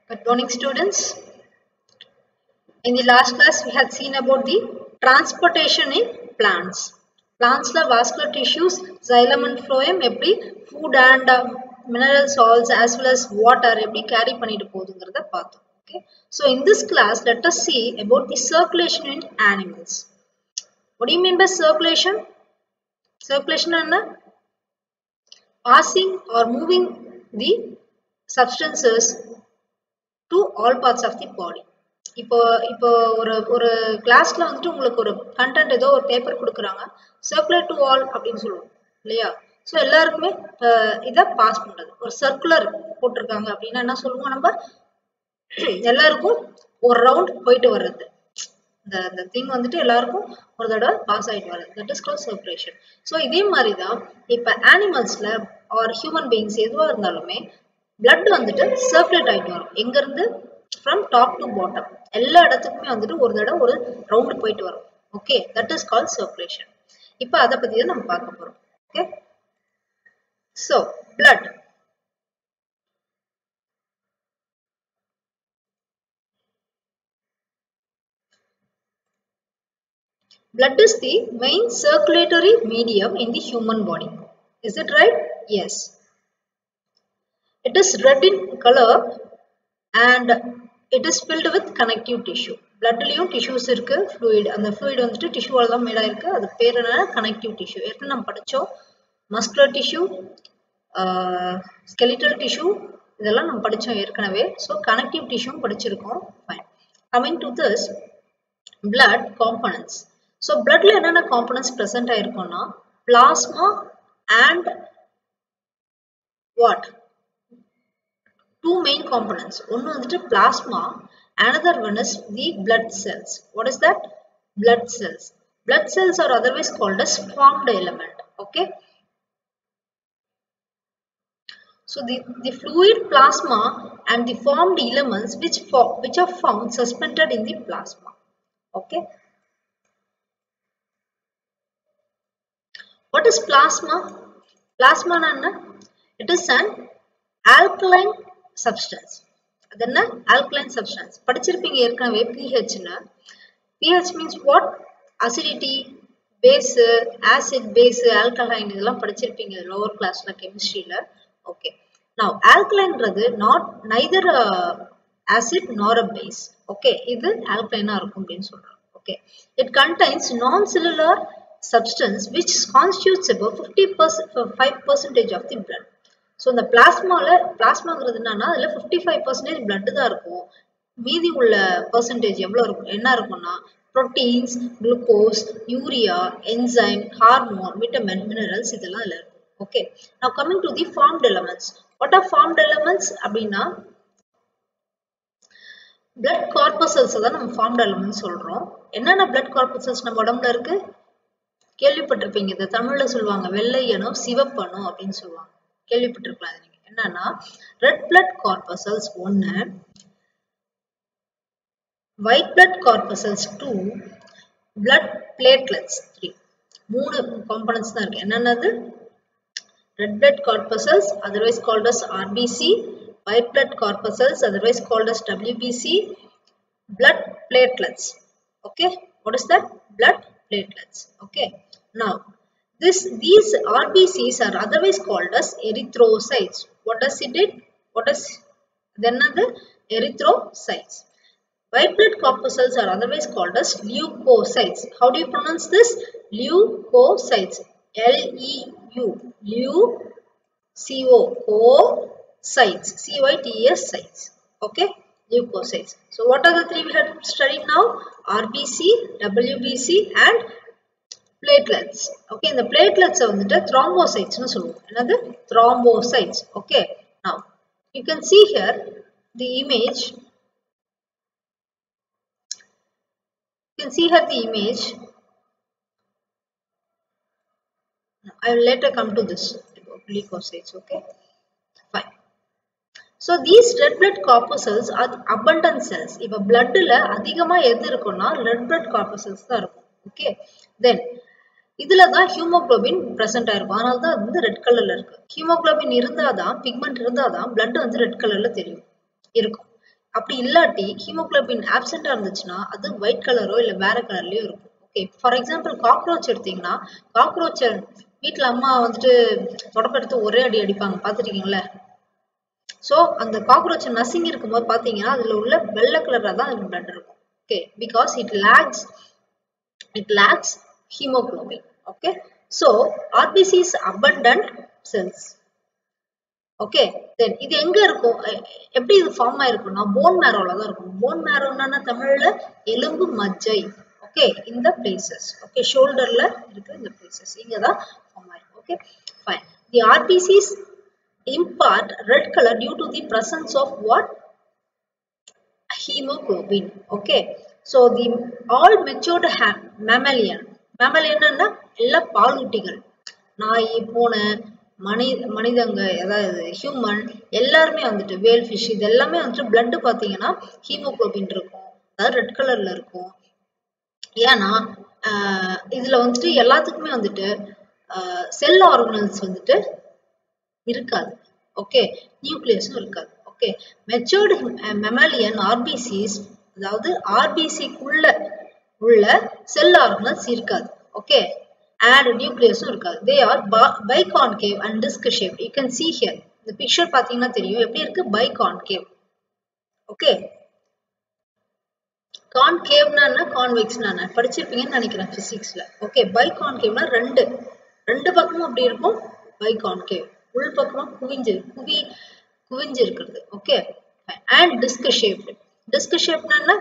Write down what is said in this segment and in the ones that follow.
Good morning, students. In the last class, we had seen about the transportation in plants. Plants la vascular tissues, xylem and phloem, eppadi food and mineral salts as well as water eppadi carry பண்ணிட்டு போகுதுங்கறத பார்த்தோம். Okay. So in this class, let us see about the circulation in animals. What do you mean by circulation? Circulation enna? Passing or moving the substances to all parts of the body. இப்போ ஒரு கிளாஸ்ல வந்துட்டு உங்களுக்கு ஒரு content ஏதோ ஒரு paper கொடுக்குறாங்க, circulate to all அப்படின்னு சொல்லுவோம் இல்லையா? ஸோ எல்லாருக்குமே இதை பாஸ் பண்றது. ஒரு சர்க்குலர் போட்டிருக்காங்க அப்படின்னா என்ன சொல்லுவோம் நம்ம? எல்லாருக்கும் ஒரு ரவுண்ட் போயிட்டு வர்றது. இந்த திங் வந்துட்டு எல்லாருக்கும் ஒரு தடவை பாஸ் ஆகிட்டு வர்றது. That is called circulation. So இதே மாதிரி தான் இப்போ ஆனிமல்ஸ்ல ஆர் ஹியூமன் பீயிங்ஸ் எதுவாக இருந்தாலுமே பிளட் வந்துட்டு சர்க்குலேட் ஆகிட்டு வரும். எங்கேருந்து? From top to bottom எல்லா இடத்துக்குமே வந்துட்டு ஒரு தடவை ஒரு ரவுண்ட் போயிட்டு வரும். Okay, that is called circulation. இப்போ அதை பத்தி தான் நம்ம பார்க்க போறோம். Okay, so blood. Blood is the main circulatory medium in the human body. Is it right? Yes. It is red in color and it is filled with connective tissue. Bloodலயும் tissues இருக்கு, fluid. அந்த fluid வந்துட்டு tissue-ஆல தான் மேடா இருக்கு. அது பேர் என்ன? Connective tissue. ஏற்கனவே நம்ம படிச்சோம். Muscular tissue, skeletal tissue, இதெல்லாம் நம்ம படிச்சோம் ஏற்கனவே. So connective tissue படிச்சிருக்கோம். Fine. Coming to this, blood components. So bloodல என்னென்ன components present ஆயிருக்கும்னா plasma and what? Two main components. One is plasma, another one is the blood cells. What is that? Blood cells. Blood cells are otherwise called as formed element. Okay. So the fluid plasma and the formed elements which are found suspended in the plasma. Okay. What is plasma? Plasma nanna? It is an alkaline substance. Adana alkaline substance. படிச்சிருப்பீங்க ஏற்கனவே pH னா. pH means what? Acidity, base, acid, base, alkaline இதெல்லாம் படிச்சிருப்பீங்க lower classல chemistryல. Okay. Now alkalineன்றது neither acid nor a base. Okay. இது alkaline-ஆ இருக்கும் அப்படினு சொல்றோம். Okay. It contains non-cellular substance which constitutes about 5% of the blood. So இந்த பிளாஸ்மாங்கிறது என்னன்னா அதுல 55% blood தான் இருக்கும். மீதி உள்ள percentage எவ்வளவு இருக்கும்? என்ன இருக்கும்னா proteins, glucose, urea, enzyme, hormone, vitamin, minerals இதெல்லாம் அதுல இருக்கும். Okay. Now coming to the formed elements. What are formed elements? அப்படின்னா blood corpuscles தான் நம்ம formed elements சொல்றோம். என்னென்ன blood corpuscles நம்ம உடம்புல இருக்கு? கேள்விப்பட்டிருப்பீங்க. இதை தமிழ்ல சொல்லுவாங்க வெள்ளையணும் சிவப்பணும் அப்படின்னு சொல்லுவாங்க. கேள்விப்பட்டிருக்கலாம். நீங்க என்னன்னா red blood corpuscles 1, white blood corpuscles 2, blood platelets 3. மூணு components தான் இருக்கு. என்னன்னது? Red blood corpuscles otherwise called as RBC, white blood corpuscles otherwise called as WBC, blood platelets. Okay, what is that? Blood platelets. Okay, now these RBCs are otherwise called as erythrocytes. What does it do? What is then the erythrocytes? White blood corpuscles are otherwise called as leukocytes. How do you pronounce this? Leukocytes. L-E-U. Leukocytes. C-Y-T-E-S sites. Okay. Leukocytes. So what are the three we had studied now? RBC, WBC and platelets. Okay, இந்த platelets வந்துட்டு thrombocytes னு சொல்லுவோம். என்னது? Thrombocytes. Okay. Now, you can see here the image. You can see here the image. I will later come to this leukocytes. Okay. Fine. So these red blood corpuscles are abundant cells. If blood la அதிகமா எது இருக்கும்னா red blood corpuscles தான் இருக்கும். Okay. Then இதுல தான் haemoglobin present ஆயிருக்கும். அதனால தான் அது வந்து ரெட் கலர்ல இருக்கு. ஹீமோகுளோபின் இருந்தாதான் பிக்மெண்ட் இருந்தாதான் blood வந்து ரெட் கலர்ல தெரியும் இருக்கும். அப்படி இல்லாட்டி ஹீமோகுளோபின் ஆப்சென்டா இருந்துச்சுன்னா அது ஒயிட் கலரோ இல்ல வேற கலர்லயோ இருக்கும். ஓகே, ஃபார் எக்ஸாம்பிள் காக்ரோச் எடுத்தீங்கன்னா, காக்ரோச் வீட்டுல அம்மா வந்துட்டு தொடப்படுத்து ஒரே அடி அடிப்பாங்க, பாத்துருக்கீங்களா? சோ அந்த காக்ரோச் நசிங்கி இருக்கும்போது பாத்தீங்கன்னா அதுல உள்ள வெள்ளை கலர்ல தான் பிளட் இருக்கும். Okay, because it lacks hemoglobin. Okay, so RBC is abundant cells. Okay, then இது எங்க இருக்கும், எப்படி இது ஃபார்ம் ஆயிருக்கும்னா போன் மேரோல தான் இருக்கும். போன் மேரோன்னா தமிழ்ல எலும்பு மஜ்ஜை. ஓகே, இந்த பிளேசஸ். ஓகே, ஷோல்டர்ல இருக்கு இந்த பிளேசஸ், இங்க தான் ஃபார்ம் ஆயிருக்கும். Okay, fine. The RBCs impart red color due to the presence of what? Hemoglobin. Okay, so the all matured mammalian ன்னா எல்லா பாலூட்டிகள், நாய், பூனை, மனிதங்க, அதாவது ஹியூமன் எல்லாருமே வந்துட்டு வேல் ஃபிஷ் இது எல்லாமே வந்துட்டு பிளட் பாத்தீங்கன்னா ஹீமோகுளோபின் இருக்கும், அதாவது ரெட் கலர்ல இருக்கும். ஏன்னா இதுல வந்துட்டு எல்லாத்துக்குமே வந்துட்டு செல் ஆர்கனல்ஸ் வந்துட்டு இருக்காது. ஓகே, நியூக்ளியஸும் இருக்காது. ஓகே, மெச்சூர்டு மெமாலியன் ஆர்பிசிஸ், அதாவது ஆர்பிசிக்குள்ள உள்ள செல் ஆர்கனல்ஸ் இருக்காது. ஓகே, and நியூக்ளியஸும் இருக்காது. they are biconcave and disc shaped. you can see here இந்த picture பாத்தீங்கன்னா தெரியும் எப்படி இருக்கு, biconcave. ஓகே, கான்கேவ்னா என்ன, கான்வெக்ஸ்னா என்ன படிச்சிருப்பீங்கன்னு நினைக்கிறேன் பிசிக்ஸ்ல. ஓகே, பைகான்கேவ்னா ரெண்டு பக்கமும் அப்படி இருக்கும், பைகான்கேவ். உள் பக்கமா குவிஞ்சு இருக்கிறது. Okay, and disc shaped. Disc ஷேப்னா என்ன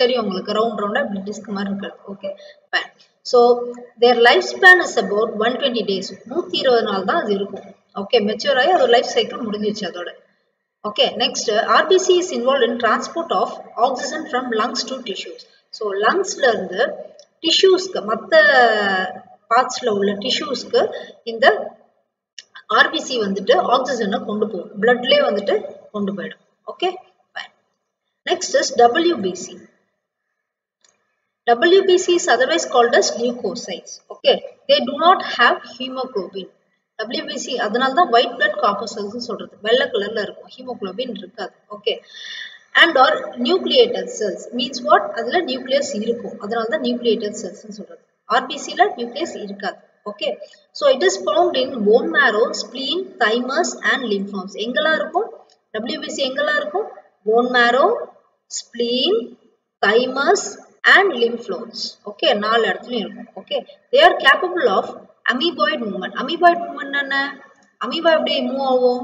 தெரியும் உங்களுக்கு, ரவுண்டா இப்படி டிஸ்க் மாதிரி இருக்கிறது. Okay, fine. So their life span is about 120 days. 120 நாள் தான் அது இருக்கும். ஓகே, மெச்சூர் ஆகி அதோட லைஃப் சைக்கிள் முடிஞ்சிச்சு அதோட. Okay, next RBC is involved in transport of oxygen from lungs to tissues. So lungs la irundhu tissues ku matta parts la ulla tissues ku inda RBC vandittu oxygen kondu pogum, blood la vandittu kondu poidum. Okay, fine. Next is WBC. WBC is otherwise called as leukocytes. Okay, they do not have hemoglobin. WBC அதனால தான் white blood corpuscles சொல்றது, வெள்ளை கலர்ல இருக்கும், haemoglobin இருக்காது. Okay, and or nucleated cells means what, அதுல nucleus இருக்கும், அதனால தான் nucleated cells சொல்றது. RBC ல நியூக்ளியஸ் இருக்காது. Okay, so it is found in bone marrow, spleen, thymus and lymph nodes. எங்கெல்லாம் இருக்கும் WBC, எங்கெல்லாம் இருக்கும், bone marrow, spleen, thymus and lymph nodes. Okay, 4 இடத்துலயும் இருக்கும். Okay, they are capable of amoeboid movement. amoeboid movement என்ன, amoeba எப்படி move ஆகும்,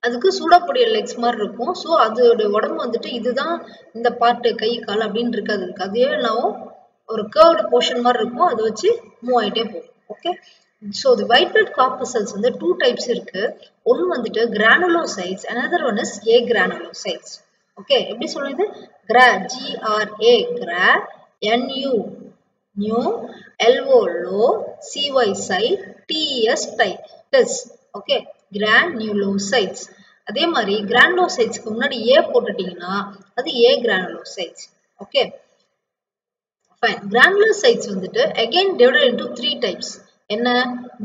அதுக்கு சூடாக்கூடிய லெக்ஸ் மாதிரி இருக்கும். ஸோ அதோட உடம்பு வந்துட்டு இதுதான் இந்த பார்ட் கை கால் அப்படின்னு இருக்காது, அதே நான் ஒரு கர்வ்டு போர்ஷன் மாதிரி இருக்கும், அதை வச்சு மூவ் ஆகிட்டே போகும். Okay, so the white blood corpuscles வந்து 2 டைப்ஸ் இருக்கு. ஒன்று வந்துட்டு granulocytes, another one is agranulocytes. Okay, எப்படி சொல்லுது, கிரா GRA கிரா, NU நியூ, LO லோ, CY சைட், TES டெஸ். Okay, granulocytes. அதே மாதிரி கிரானுலோசைட்ஸ்க்கு முன்னாடி ஏ போட்டுட்டீங்கன்னா அது agranulocytes. Okay, fine. Granulocytes வந்துட்டு again divided into 3 types. என்ன,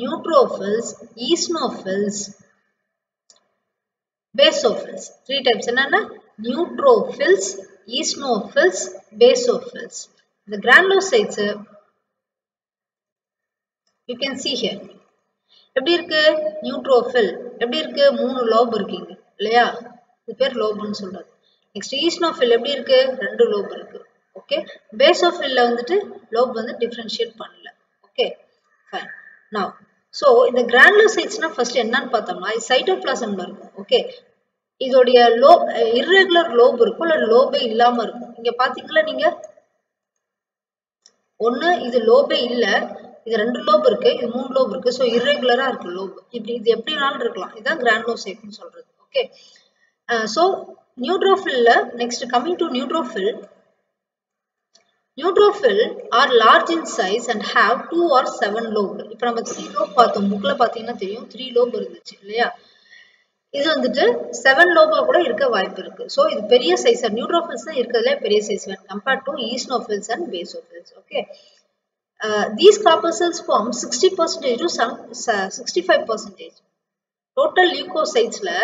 நியூட்ரோஃபில்ஸ், ஈஸ்னோஃபில்ஸ், பேசோஃபில்ஸ். 3 types என்னன்னா நியூட்ரோஃபில்ஸ், ஈஸ்னோஃபில்ஸ், பேசோஃபில்ஸ். இந்த granulocytes you can see here எப்படி இருக்கு, நியூட்ரோஃபில் எப்படி இருக்கு, 3 லோப் இருக்கீங்க இல்லையா, இது பேர் லோப்னு சொல்றது. நெக்ஸ்ட் ஈஸ்னோஃபில் எப்படி இருக்கு, 2 லோப் இருக்கு. ஓகே, பேசோஃபில்ல வந்துட்டு லோப் வந்து டிஃபரன்ஷியேட் பண்ணல. Okay, fine. நவ ஸோ இந்த கிரானுலோசைட்ஸ்னா ஃபர்ஸ்ட் என்னன்னு பார்த்தோம்னா இது சைட்டோபிளாசம்ல இருக்கும். ஓகே, இதோடைய இர்ரெகுலர் லோப் இருக்கும், இல்லை லோபே இல்லாம இருக்கும். இங்க பாத்தீங்களா நீங்க, ஒண்ணு இது லோபே இல்ல, இது 2 லோப் இருக்கு, இது 3 லோப் இருக்கு. ஸோ இர்ரெகுலரா இருக்கு லோப், இப்படி இது எப்படி வேணாலும் இருக்கலாம். இதுதான் கிரானுலோசைட்னு சொல்றது. ஓகே, ஸோ நியூட்ரோஃபில்ல next coming to neutrophil. Neutrophil are large in size and have 2 or 7 lobe. இப்போ நம்ம 3 லோப் பார்த்தோம், புக்ல பாத்தீங்கன்னா தெரியும் 3 லோப் இருந்துச்சு இல்லையா, இது வந்துட்டு 7 லோபா கூட இருக்க வாய்ப்பு இருக்கு. ஸோ இது பெரிய சைஸ், நியூட்ரோஃபில்ஸ் தான் இருக்கிறதுல பெரிய size compared to eosinophils and basophils. Okay, these corpuscles form 60% to 65%. Total leukocytes la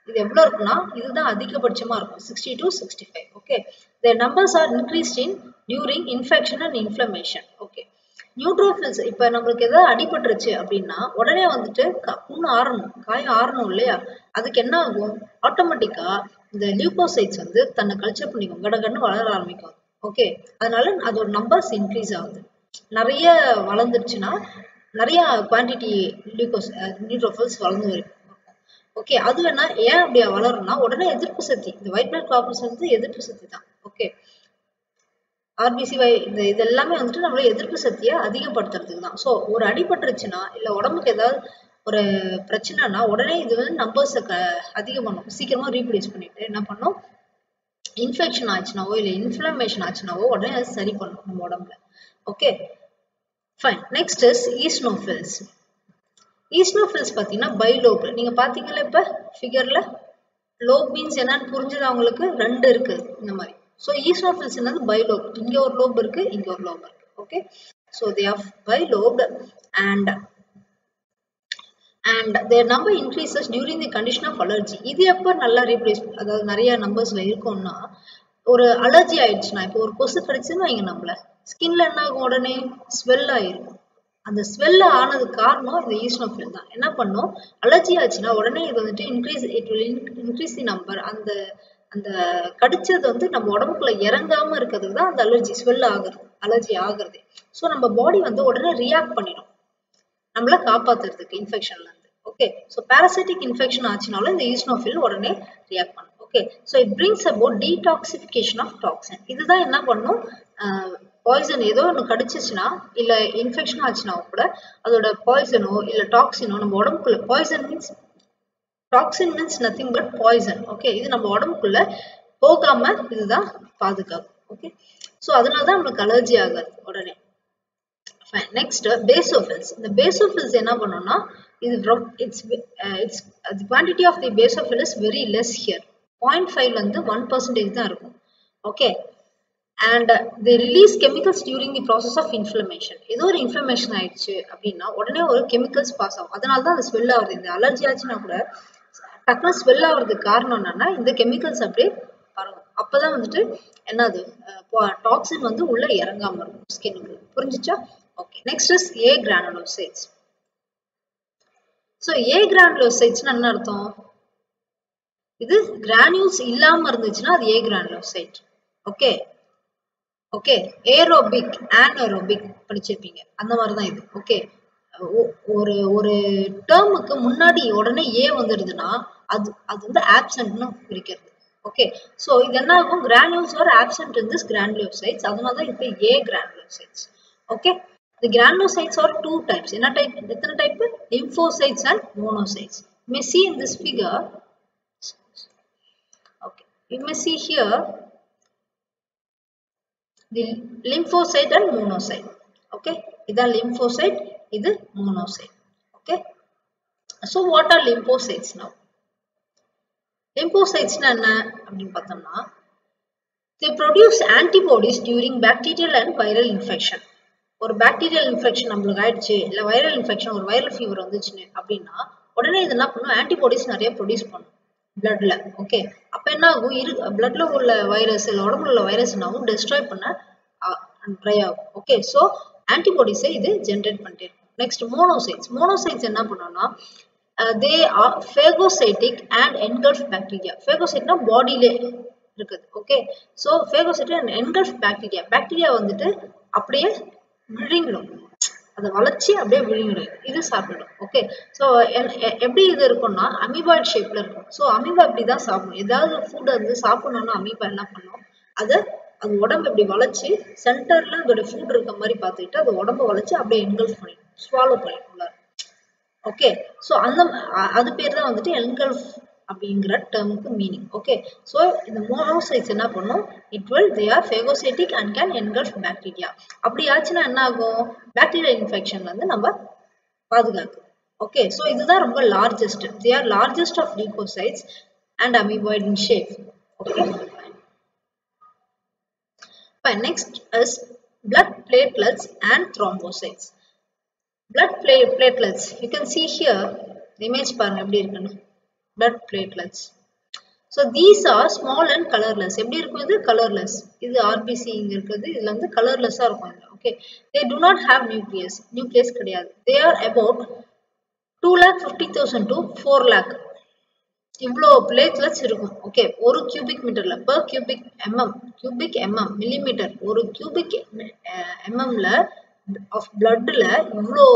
இது எவ்வளவு இருக்குன்னா இதுதான் அதிகபட்சமா இருக்கும் 60 to 65. Okay, the numbers are increased in during infection and inflammation. Okay, neutrophils இப்ப நம்மளுக்கு ஏதாவது அடிபட்டுருச்சு அப்படின்னா உடனே வந்துட்டு புண்ணு ஆறணும், காயம் ஆறணும் இல்லையா? அதுக்கு என்ன ஆகும், ஆட்டோமேட்டிக்கா இந்த லியூகோசைட்ஸ் வந்து தன்னை கல்ச்சர் பண்ணிக்கும், கடகடன்னு வளர ஆரம்பிக்கும். ஓகே, அதனால அதோட நம்பர்ஸ் இன்க்ரீஸ் ஆகுது. நிறைய வளர்ந்துருச்சுன்னா நிறைய குவான்டிட்டி நியூட்ரோஃபில்ஸ் வளர்ந்து வரும். ஓகே, அது வேணா ஏன் அப்படியா வளரும்னா உடனே எதிர்ப்பு சக்தி, இந்த ஒயிட் பிளட் கார்பஸ் வந்து எதிர்ப்பு சக்தி தான். ஓகே, ஆர்பிசிவை இது எல்லாமே வந்துட்டு நம்மளோட எதிர்ப்பு சக்தியை அதிகப்படுத்துறதுக்கு தான். ஸோ ஒரு அடிபட்டுருச்சுன்னா இல்லை உடம்புக்கு ஏதாவது ஒரு பிரச்சனைனா உடனே இது வந்து நம்பர்ஸை அதிகம் பண்ணும், சீக்கிரமா ரீப்ளேஸ் பண்ணிட்டு என்ன பண்ணும், இன்ஃபெக்ஷன் ஆச்சுனாவோ இல்லை இன்ஃப்ளமேஷன் ஆச்சுனாவோ உடனே அது சரி பண்ணும் நம்ம உடம்புல. Okay fine. Next is eosinophils. Eosinophils பார்த்தீங்கன்னா பைலோப். நீங்க பாத்தீங்களா இப்ப ஃபிகர்ல லோப் மீன்ஸ் என்னன்னு புரிஞ்சுதா உங்களுக்கு? ரெண்டு இருக்கு இந்த மாதிரி. ஸோ ஈஸ்னோஃபில்ஸ் என்னது பைலோப், இங்க ஒரு லோப் இருக்கு, இங்க ஒரு லோப் இருக்கு. Okay, so they are bilobed and their number increases during the condition of allergy. இது எப்போ நல்லா ரீப்ளேஸ், அதாவது நிறைய நம்பர்ஸ்ல இருக்கும்னா ஒரு அலர்ஜி ஆயிடுச்சுன்னா, இப்போ ஒரு கொசு கடிச்சுன்னு வைங்க, நம்மள ஸ்கின்ல என்ன ஆகும், உடனே ஸ்வெல் ஆயிருக்கும். அந்த ஸ்வெல் ஆனதுக்கு காரணம் இந்த ஈஸ்னோஃபில் தான். என்ன பண்ணும், அலர்ஜி ஆச்சுன்னா உடனே இது வந்துட்டு இன்க்ரீஸ் தி நம்பர். அந்த அந்த கடிச்சது வந்து நம்ம உடம்புக்குள்ள இறங்காம இருக்கிறதுக்கு தான் அந்த ஸ்வெல் ஆகுறது, அலர்ஜி ஆகுறது. ஸோ நம்ம பாடி வந்து உடனே ரியாக்ட் பண்ணிடும் நம்மள காப்பாத்துறதுக்கு இன்ஃபெக்ஷன்ல இருந்து. ஓகே, ஸோ பாராசைட்டிக் இன்ஃபெக்ஷன் ஆச்சுனாலும் இந்த ஈஸ்னோஃபில் உடனே ரியாக்ட் பண்ணும். Okay, so it brings about detoxification of toxin. இதுதான் என்ன பண்ணும், பாய்சன் ஏதோ ஒன்று கடிச்சிச்சுன்னா இல்லை இன்ஃபெக்ஷன் ஆச்சுன்னா கூட அதோட பாய்சனோ இல்லை டாக்ஸினோ நம்ம உடம்புக்குள்ள, toxin means nothing but poison. Okay, இது நம்ம உடம்புக்குள்ள போகாம இதுதான் பாதுகாக்கும். ஓகே, ஸோ அதனால தான் நம்மளுக்கு அலர்ஜி ஆகாது உடனே. Fine. Next, basophils. The basophils என்ன பண்ணும்னா இது the quantity of the basophil is very less here. 0.5 வந்து 1% தான் இருக்கும். Okay, and they release chemicals during the process of inflammation. ஏதோ ஒரு இன்ஃப்ளமேஷன் ஆயிடுச்சு அப்படின்னா உடனே ஒரு கெமிக்கல்ஸ் பாஸ் ஆகும். அதனால தான் அது ஸ்வெல் ஆகுது. இந்த அலர்ஜி ஆச்சுன்னா கூட டக்குனு ஸ்வெல் ஆகுறதுக்கு காரணம் என்னன்னா இந்த கெமிக்கல்ஸ் அப்படியே பரவும். அப்பதான் வந்துட்டு என்னது, டாக்ஸின் வந்து உள்ள இறங்காம இருக்கும் ஸ்கின்னுக்கு. புரிஞ்சுச்சா? Okay, next is A granulocytes. So A granulocytes என்ன அர்த்தம், இது கிரானியூல்ஸ் இல்லாம இருந்துச்சுன்னா அது A granulocyte. Okay okay, aerobic anaerobic படிச்சிருப்பீங்க, அந்த மாதிரி தான் இது. ஓகே, ஒரு டேர்முக்கு முன்னாடி உடனே ஏ வந்துடுதுன்னா அது வந்து ஆப்சென்ட்னு குறிக்கிறது. ஓகே, ஸோ இது என்ன ஆகும், granules are absent in this granulocytes, அதனால தான் இப்போ agranulocytes. Okay, the granulocytes are two types. என்ன type? எத்தனை type? Lymphocytes and monocytes. You may see in this figure. Okay, you may see here the lymphocyte and monocyte. Okay, இதான் lymphocyte, இது monocyte. Okay, so what are lymphocytes now? Lymphocytes என்ன அப்படின்னு பார்த்தோம்னா they produce antibodies during bacterial and viral infection. ஒரு bacterial infection நம்மளுக்கு ஆயிடுச்சு, இல்லை viral infection, ஒரு வைரல் ஃபீவர் வந்துச்சுன்னு அப்படின்னா உடனே இது என்ன பண்ணும், ஆன்டிபாடிஸ் நிறைய ப்ரொடியூஸ் பண்ணும் பிளட்ல. ஓகே, அப்போ என்ன ஆகும், பிளட்ல உள்ள வைரஸ் இல்லை உடம்புல உள்ள வைரஸ் என்னாகும், டெஸ்ட்ராய் பண்ண ட்ரை ஆகும். ஓகே, ஸோ ஆன்டிபாடிஸை இது ஜென்ரேட் பண்ணிட்டே இருக்கும். நெக்ஸ்ட் மோனோசைட்ஸ் என்ன பண்ணோம்னா they are phagocytic and engulf bacteria. ஃபேகோசைட்னா பாடியிலே இருக்குது. Okay, so phagocyte and engulf bacteria வந்துட்டு அப்படியே விழுங்கிடும், அதை வளர்ச்சி அப்படியே விழுங்கிடும், இது சாப்பிடும். ஓகே, ஸோ எப்படி இது இருக்கும்னா அமீபாய்ட் ஷேப்ல இருக்கும். ஸோ அமீபா இப்படிதான் சாப்பிடும், ஏதாவது ஃபுட் வந்து சாப்பிடணும்னா அமீபா என்ன பண்ணும், அது உடம்பு இப்படி வளைச்சு சென்டர்ல அதோட ஃபுட் இருக்க மாதிரி பார்த்துக்கிட்டு அது உடம்பு வளைச்சு அப்படியே என்கல்ஃப் பண்ணிடும், ஸ்வாலோ பண்ணிடும். ஓகே, ஸோ அது பேர் தான் வந்துட்டு என்கல்ஃப் அப்படிங்கிற டேர்முக்கு மீனிங். ஓகே, ஸோ இந்த மோனோசைட்ஸ் என்ன பண்ணும், they are phagocytic and can engulf bacteria. அப்படி ஆச்சுன்னா என்ன ஆகும், பாக்டீரியல் இன்ஃபெக்ஷன்ல இருந்து நம்ம பாதுகாக்கும். ஓகே, ஸோ இதுதான் ரொம்ப largest, they are largest of leukocytes and amoeboid in shape. Okay, fine. Next is blood platelets and thrombocytes. Blood platelets, you can see here the image பாருங்க எப்படி இருக்குன்னு. Blood platelets. So these are small and colorless. எப்படி இருக்கும் இது colorless. இது RBC இங்க இருக்குது. இதுல வந்து colorless இருக்கும். Okay. They do not have nucleus. Nucleus கிடையாது. They are about 2,50,000 to 4 lakh. இவ்வளோ platelets இருக்கும். Okay. ஒரு cubic meterல per cubic mm millimeter ஒரு cubic mmல of bloodல இவ்வளோ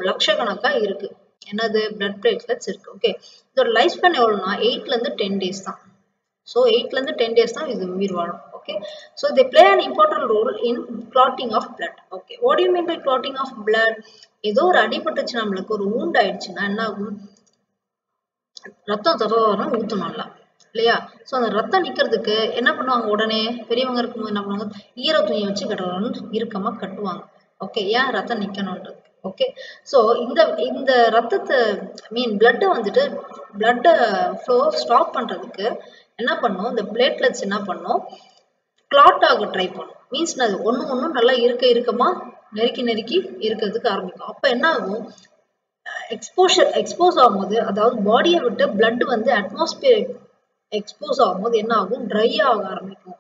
லட்சக்கணக்கா இருக்கு. என்னது blood platelets இருக்கு. Okay. இதோட லைஃப் ஸ்பேன் எவ்வளோனா 8ல இருந்து 10 days தான். So 8ல இருந்து 10 days தான் இது உயிர் வாழும். Okay. So they play an important role in clotting of blood. Okay. What do you mean by clotting of blood? ஏதோ ஒரு அடிபட்டுச்சு நம்மளுக்கு ஒரு wound ஆயிடுச்சுன்னா என்ன ஆகும்? ரத்தம் தரவரம் ஊத்தணும்ல இல்லையா? ஸோ அந்த ரத்தம் நிக்கிறதுக்கு என்ன பண்ணுவாங்க? உடனே பெரியவங்க இருக்கும்போது என்ன பண்ணுவாங்க? ஈர துணியை வச்சு கட்டுறோம்னு இறுக்கமா கட்டுவாங்க. ஓகே, ஏன் ரத்தம் நிக்கணும்ன்றது. ஓகே, ஸோ இந்த ரத்தத்தை பிளட்டை வந்துட்டு பிளட்டை ஃப்ளோ ஸ்டாப் பண்றதுக்கு என்ன பண்ணும்? இந்த பிளேட்லெட்ஸ் என்ன பண்ணும்? கிளாட் ஆக ட்ரை பண்ணும். மீன்ஸ் அது ஒன்றும் நல்லா இறுக்கமா நெருக்கி இருக்கிறதுக்கு ஆரம்பிக்கும். அப்போ என்ன ஆகும்? எக்ஸ்போஸ் ஆகும்போது, அதாவது பாடியை விட்டு பிளட் வந்து அட்மாஸ்பியர் எக்ஸ்போஸ் ஆகும்போது என்ன ஆகும்? ட்ரை ஆக ஆரம்பிக்கும்.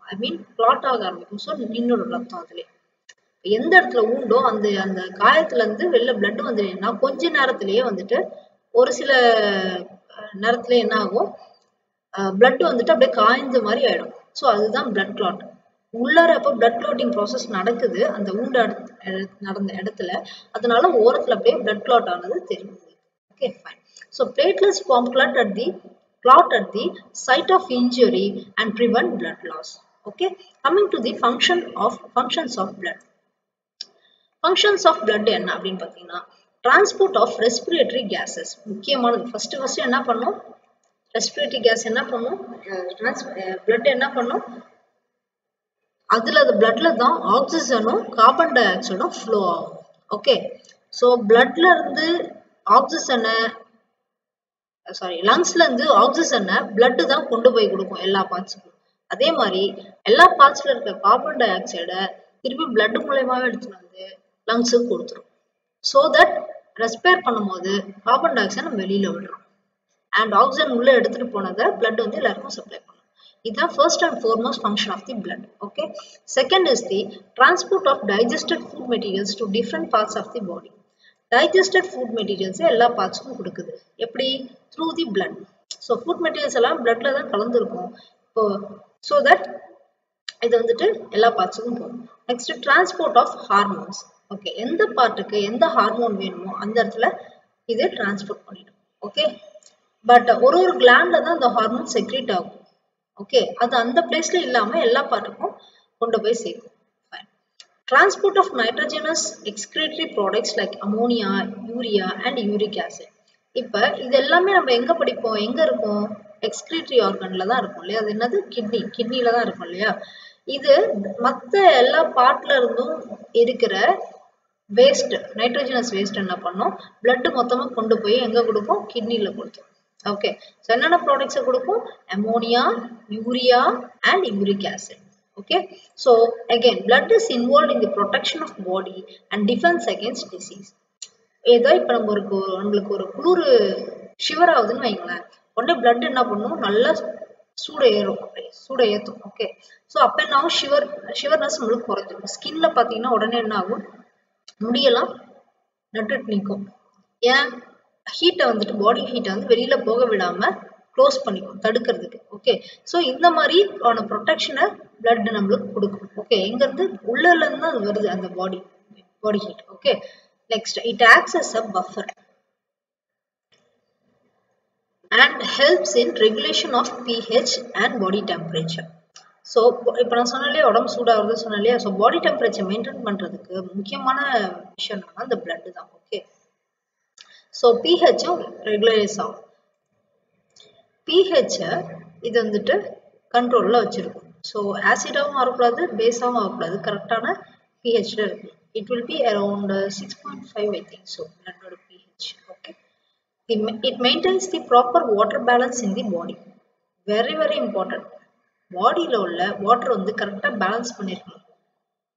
கிளாட் ஆக ஆரம்பிக்கும். ஸோ நின்னுடும் ரத்தம் அதுல. எந்த இடத்துல ஊண்டோ அந்த காயத்துல இருந்து வெளில பிளட் வந்துடுன்னா கொஞ்ச நேரத்திலேயே வந்துட்டு ஒரு சில நேரத்துல என்ன ஆகும்? பிளட் வந்துட்டு அப்படியே காய்ந்த மாதிரி ஆயிடும். ஸோ அதுதான் பிளட் கிளாட். உள்ளார அப்போ பிளட் கிளாட்டிங் ப்ராசஸ் நடக்குது அந்த ஊண்ட நடந்த இடத்துல. அதனால ஓரத்துல அப்படியே பிளட் கிளாட் ஆனது தெரியும். Okay, fine. So platelets form clot at the site of injury and prevent blood loss. Okay, coming to the functions of blood. Functions of blood என்ன அப்படின்னு பார்த்தீங்கன்னா, transport of respiratory gases. முக்கியமானது. First என்ன பண்ணும்? Respiratory case என்ன பண்ணும்? Blood என்ன பண்ணும்? அதுல பிளட்ல தான் ஆக்சிஜனும் கார்பன் டை ஆக்சைடும் ஃப்ளோ ஆகும். ஓகே, ஸோ பிளட்ல இருந்து ஆக்சிஜனை லங்ஸ்ல இருந்து ஆக்சிஜனை பிளட் தான் கொண்டு போய் கொடுக்கும் எல்லா பார்ட்ஸுக்கும். அதே மாதிரி எல்லா பார்ட்ஸ்ல இருக்க கார்பன் டை ஆக்சைடை திருப்பி பிளட் மூலயமாவே எடுத்துட்டு வந்து லங்ஸுக்கு கொடுத்துரும். ஸோ தட் ரெஸ்பயர் பண்ணும்போது கார்பன் டை ஆக்சைடு நம்ம வெளியில விடுறோம். அண்ட் ஆக்சிஜன் உள்ள எடுத்துட்டு போனதை பிளட் வந்து எல்லாருக்கும் சப்ளை பண்ணும். இதுதான் first and foremost function of the blood. Okay. Second is the transport of digested food materials to different parts of the body. Digested food materials எல்லா பார்ட்ஸ்க்கும் கொடுக்குது. எப்படி? through the blood. So food materials எல்லாம் bloodல தான் கலந்துருக்கும். So that இது வந்துட்டு எல்லா பார்ட்ஸ்க்கும் போகும். Next transport of hormones. Okay, எந்த பார்ட்டுக்கு எந்த ஹார்மோன் வேணுமோ அந்த இடத்துல இது டிரான்ஸ்போர்ட் பண்ணிடும். ஓகே, பட் ஒரு கிளாண்ட்ல தான் அந்த ஹார்மோன் செக்ரேட் ஆகும். ஓகே, அது அந்த பிளேஸ்ல இல்லாம எல்லா பார்ட்டுக்கும் கொண்டு போய் சேர்க்கும். Transport of nitrogenous excretory products like ammonia, urea and uric acid. இப்ப இது எல்லாமே நம்ம எங்க படிப்போம்? எங்க இருக்கும்? எக்ஸ்கிரீட்டரி ஆர்கன்ல தான் இருக்கும் இல்லையா? அது என்னது? கிட்னில தான் இருக்கும் இல்லையா? இது மற்ற எல்லா பார்ட்ல இருந்தும் இருக்கிற வேஸ்ட், நைட்ரோஜனஸ் வேஸ்ட் என்ன பண்ணும்? பிளட் மொத்தமா கொண்டு போய் எங்க கொடுக்கும்? கிட்னில கொடுக்கும். Okay, so என்னென்ன ப்ராடக்ட்ஸ் கொடுக்கும்? Ammonia, urea and uric acid. Okay, so again blood is involved in the protection of body and defense against disease. ஏதோ இப்ப நம்மளுக்கு ஒரு குளிர் ஷிவர் ஆகுதுன்னு வைங்களேன், உடனே blood என்ன பண்ணும்? நல்லா சூட ஏற்றும். ஓகே, ஸோ அப்போ என்ன ஆகும்? ஷிவர்னஸ் நம்மளுக்கு குறைஞ்சிடும். ஸ்கின்ல பார்த்தீங்கன்னா உடனே என்ன ஆகும்? முடியெல்லாம் நட்டுட்டு நிற்கும். ஏன்? ஹீட்டை வந்துட்டு பாடி ஹீட்டை வந்து வெளியில போக விடாம க்ளோஸ் பண்ணிக்கும், தடுக்கிறதுக்கு. ஓகே, ஸோ இந்த மாதிரி ஆன ப்ரொடெக்ஷனை பிளட் நம்மளுக்கு கொடுக்கும். ஓகே, எங்க இருந்து? உள்ளல இருந்து தான் அது வருது, அந்த body heat. Okay, next it acts as a buffer and helps in regulation of pH and body temperature. So இப்போ நான் சொன்னாலே உடம்பு சூடாகிறது சொன்னாலே, ஸோ பாடி டெம்பரேச்சர் மெயின்டைன் பண்றதுக்கு முக்கியமான விஷயம் என்னன்னா இந்த பிளட் தான். ஓகே, ஸோ பிஹெச்சும் ரெகுலரைஸ் ஆகும். பிஹெச்சை இது வந்துட்டு கண்ட்ரோலில் வச்சிருக்கும். ஸோ ஆசிடாகவும் ஆகக்கூடாது, பேஸாகவும் ஆகக்கூடாது, கரெக்டான பிஹெச்ல இருக்கும். It will be around 6.5 I think. So பிளட்டோட pH. Okay, it maintains the proper water balance in the body. Very very important. பாடியில் உள்ள வாட்டர் வந்து கரெக்டாக பேலன்ஸ் பண்ணியிருக்கணும்.